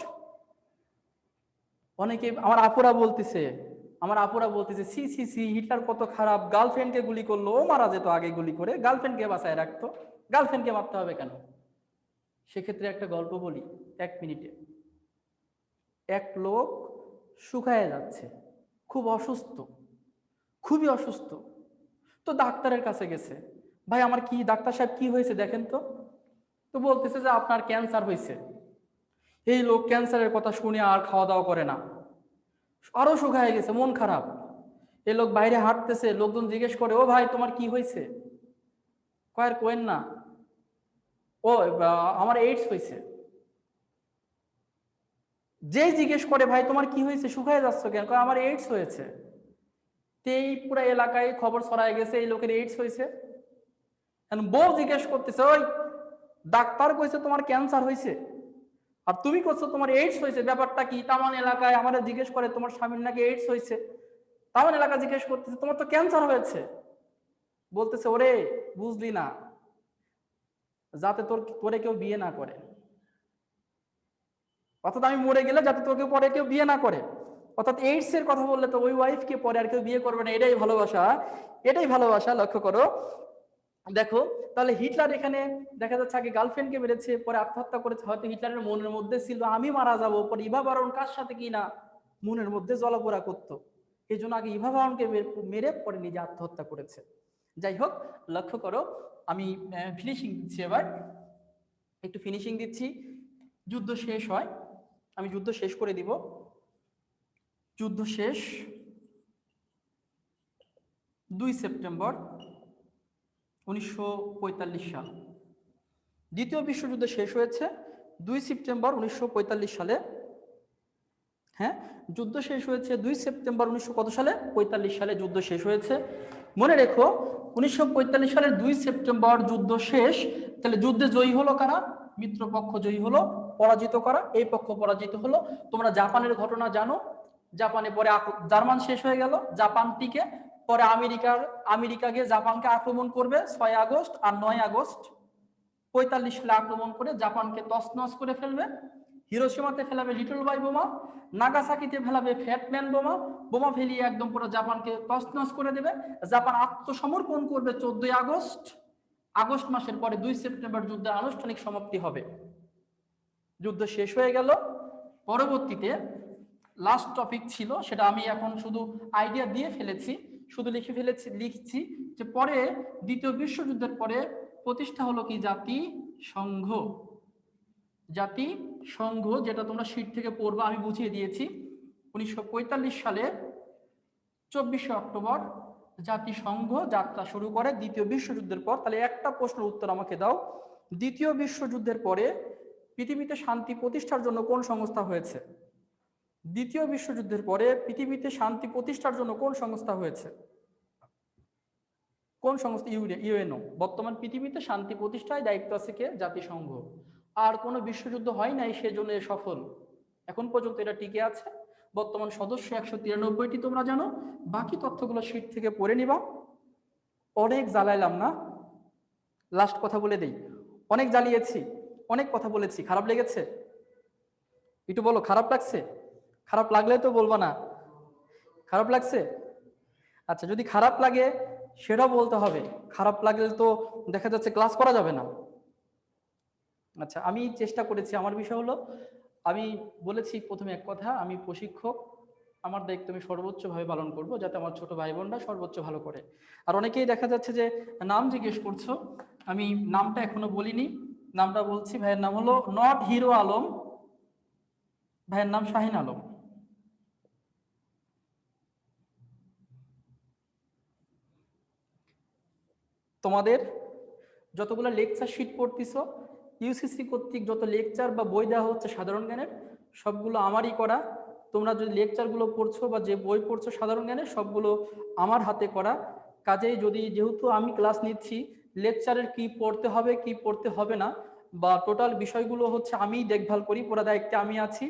অনেকে আমার আপুরা বলতেছে সি সি সি, হিটলার কত খারাপ, গার্লফ্রেন্ডকে গুলি করলো, ও মারা যেত আগে গুলি করে, গার্লফ্রেন্ডকে বাঁচায় রাখতো, গার্লফ্রেন্ডকে মারতে হবে কেন? সেক্ষেত্রে একটা গল্প বলি 1 মিনিটে। এক লোক শুকায় যাচ্ছে, খুব অসুস্থ, খুবই অসুস্থ। তো ডাক্তারের কাছে গেছে, ভাই আমার কি, ডাক্তার সাহেব কি হয়েছে দেখেন তো। তো বলতেছে যে আপনার ক্যান্সার হয়েছে। এই লোক ক্যান্সারের কথা শুনে আর খাওয়া দাওয়া করে না, আরো শুকায় গেছে, মন খারাপ। এই লোক বাইরে হাঁটতেছে, লোকজন জিজ্ঞেস করে ও ভাই তোমার কি হয়েছে? কয়ের কোয়েন না, ও আমার এইডস হয়েছে। যেই জিজ্ঞেস করে ভাই তোমার কি হয়েছে, শুকায় যাচ্ছ কেন? কয় আমার এইডস হয়েছে। এই পুরো এলাকায় খবর ছড়ায় গেছে এই লোকের এইডস হয়েছে। বউ জিজ্ঞেস করতেছে ওই ডাক্তার কইছে তোমার ক্যান্সার হয়েছে, আর তুমি করছো তোমার এইডস হয়েছে, ব্যাপারটা কি? তামান এলাকায় আমাদের জিজ্ঞেস করে তোমার স্বামীর নাকি এইডস হয়েছে, তামান এলাকা জিজ্ঞেস করতেছে তোমার তো ক্যান্সার হয়েছে। বলতেছে ওরে বুঝলি না, যাতে তোরে কেউ বিয়ে না করে, অর্থাৎ আমি মরে গেলে যাতে তোকে পরে কেউ বিয়ে না করে, অর্থাৎ এইডস এর কথা বললে তো ওই ওয়াইফকে পরে আর কেউ বিয়ে করবে না, এটাই ভালোবাসা, এটাই ভালোবাসা, লক্ষ্য করো। দেখো তাহলে হিটলার এখানে দেখা যাচ্ছে আগে গার্লফ্রেন্ডকে মেরেছে, পরে আত্মহত্যা করেছে, হয়তো হিটলারের মনের মধ্যে ছিল আমি মারা যাব, পরে ইভা ব্রাউন কার সাথে কি না মনের মধ্যে জ্বলাপোড়া করতো, এই জন্য আগে ইভা ব্রাউনকে মেরে পরে নিজে আত্মহত্যা করেছে। যাই হোক, লক্ষ্য করো, আমি ফিনিশিং দিচ্ছি, এবার একটু ফিনিশিং দিচ্ছি। যুদ্ধ শেষ হয়, আমি যুদ্ধ শেষ করে দিব। যুদ্ধ শেষ 2 সেপ্টেম্বর 1945 সাল। দ্বিতীয় বিশ্বযুদ্ধ শেষ হয়েছে 2 সেপ্টেম্বর 1945 সালে। হ্যাঁ, যুদ্ধ শেষ হয়েছে 2 সেপ্টেম্বর 1900 কত সালে? 45 সালে যুদ্ধ শেষ হয়েছে। মনে রেখো 1945 সালের 2 সেপ্টেম্বর যুদ্ধ শেষ। তাহলে যুদ্ধে জয়ী হলো কারা? মিত্রপক্ষ জয়ী হলো, পরাজিত করা এই পক্ষ পরাজিত হলো। তোমরা জাপানের ঘটনা জানো, জাপানে পরে জার্মান শেষ হয়ে গেল, জাপান টিকে, পরে আমেরিকা গিয়ে জাপানকে আক্রমণ করবে 6 আগস্ট আর 9 আগস্ট 45 সালে আক্রমণ করে জাপানকে তছনছ করে ফেলবে। হিরোশিমাতে ফেলাবে লিটল বয় বোমা, নাগাসাকিতে ফেলাবে ফ্যাটম্যান বোমা, বোমা ফেলিয়ে একদম পুরো জাপানকে তছনছ করে দেবে। জাপান আত্মসমর্পণ করবে 14 আগস্ট। আগস্ট মাসের পরে 2 সেপ্টেম্বর যুদ্ধের আনুষ্ঠানিক সমাপ্তি হবে। যুদ্ধ শেষ হয়ে গেল। পরবর্তীতে লাস্ট টপিক ছিল, সেটা আমি এখন শুধু আইডিয়া দিয়ে ফেলেছি, শুধু লিখছি যে পরে দ্বিতীয় বিশ্বযুদ্ধের পরে প্রতিষ্ঠা হলো কি? জাতিসংঘ। জাতিসংঘ, যেটা তোমরা শীট থেকে পড়বা, আমি বুঝিয়ে দিয়েছি। 1945 সালে 24শে অক্টোবর জাতিসংঘ যাত্রা শুরু করে দ্বিতীয় বিশ্বযুদ্ধের পর। তাহলে একটা প্রশ্নের উত্তর আমাকে দাও, দ্বিতীয় বিশ্বযুদ্ধের পরে পৃথিবীতে শান্তি প্রতিষ্ঠার জন্য কোন সংস্থা হয়েছে? দ্বিতীয় বিশ্বযুদ্ধের পরে পৃথিবীতে শান্তি প্রতিষ্ঠার জন্য কোন সংস্থা হয়েছে? কোন সংস্থা? ইউএনও। বর্তমান পৃথিবীতে শান্তি প্রতিষ্ঠায় দায়িত্ব আছে কে? জাতিসংঘ। আর কোনো বিশ্বযুদ্ধ হয় নাই সেজন্য এ সফল, এখন পর্যন্ত এটা টিকে আছে। বর্তমান সদস্য 193টি তোমরা জানো। বাকি তথ্যগুলো শীট থেকে পড়ে নিবা। অনেক জ্বালাইলাম না? লাস্ট কথা বলে দেই, অনেক জ্বালিয়েছি, অনেক কথা বলেছি, খারাপ লেগেছে? একটু বলো, খারাপ লাগছে? খারাপ লাগলে তো বলবা না। খারাপ লাগছে? আচ্ছা, যদি খারাপ লাগে সেটাও বলতে হবে। খারাপ লাগলে তো দেখা যাচ্ছে ক্লাস করা যাবে না। আচ্ছা, আমি চেষ্টা করেছি। আমার বিষয় হলো, আমি বলেছি প্রথমে এক কথা, আমি প্রশিক্ষক, আমার দায়িত্ব আমি সর্বোচ্চভাবে পালন করব যাতে আমার ছোট ভাই বোনরা সর্বোচ্চ ভালো করে। আর অনেকেই দেখা যাচ্ছে যে নাম জিজ্ঞেস করছো, আমি নামটা এখনো বলিনি, নামটা বলছি। ভাইয়ের নাম হলো নট হিরো আলম, ভাইয়ের নাম শাহিন আলম। তোমাদের যতগুলো লেকচার শিট পড়তেছো, ইউসিসি কর্তৃক যত লেকচার বা বই দেওয়া হচ্ছে সাধারণ জ্ঞানের, সবগুলো আমারই করা। তোমরা যে লেকচারগুলো পড়ছো বা যে বই পড়ছো সাধারণ জ্ঞানের, সবগুলো আমার হাতে করা। কাজেই যেহেতু আমি ক্লাস নিচ্ছি, লেকচারের কি পড়তে হবে কি পড়তে হবে না বা টোটাল বিষয়গুলো হচ্ছে আমিই দেখভাল করি, পুরো দায়িত্বে আমি আছি।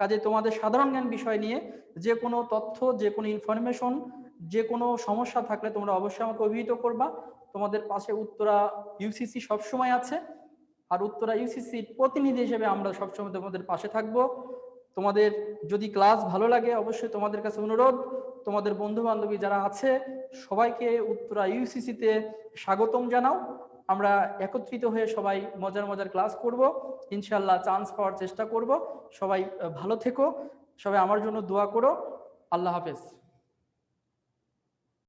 কাজে তোমাদের সাধারণ জ্ঞান বিষয় নিয়ে যে কোনো তথ্য, যে কোনো ইনফরমেশন, যে কোনো সমস্যা থাকলে তোমরা অবশ্যই আমাকে অভিহিত করবা। তোমাদের পাশে উত্তরা ইউসিসি সবসময় আছে, আর উত্তরা ইউসিসির প্রতিনিধি হিসেবে আমরা সবসময় তোমাদের পাশে থাকব। তোমাদের যদি ক্লাস ভালো লাগে, অবশ্যই তোমাদের কাছে অনুরোধ, তোমাদের বন্ধু বান্ধবী যারা আছে সবাইকে উত্তরা ইউসিসিতে স্বাগতম জানাও। আমরা একত্রিত হয়ে সবাই মজার মজার ক্লাস করব, ইনশাল্লাহ চান্স পাওয়ার চেষ্টা করব। সবাই ভালো থেকো, সবাই আমার জন্য দোয়া করো। আল্লাহ হাফেজ।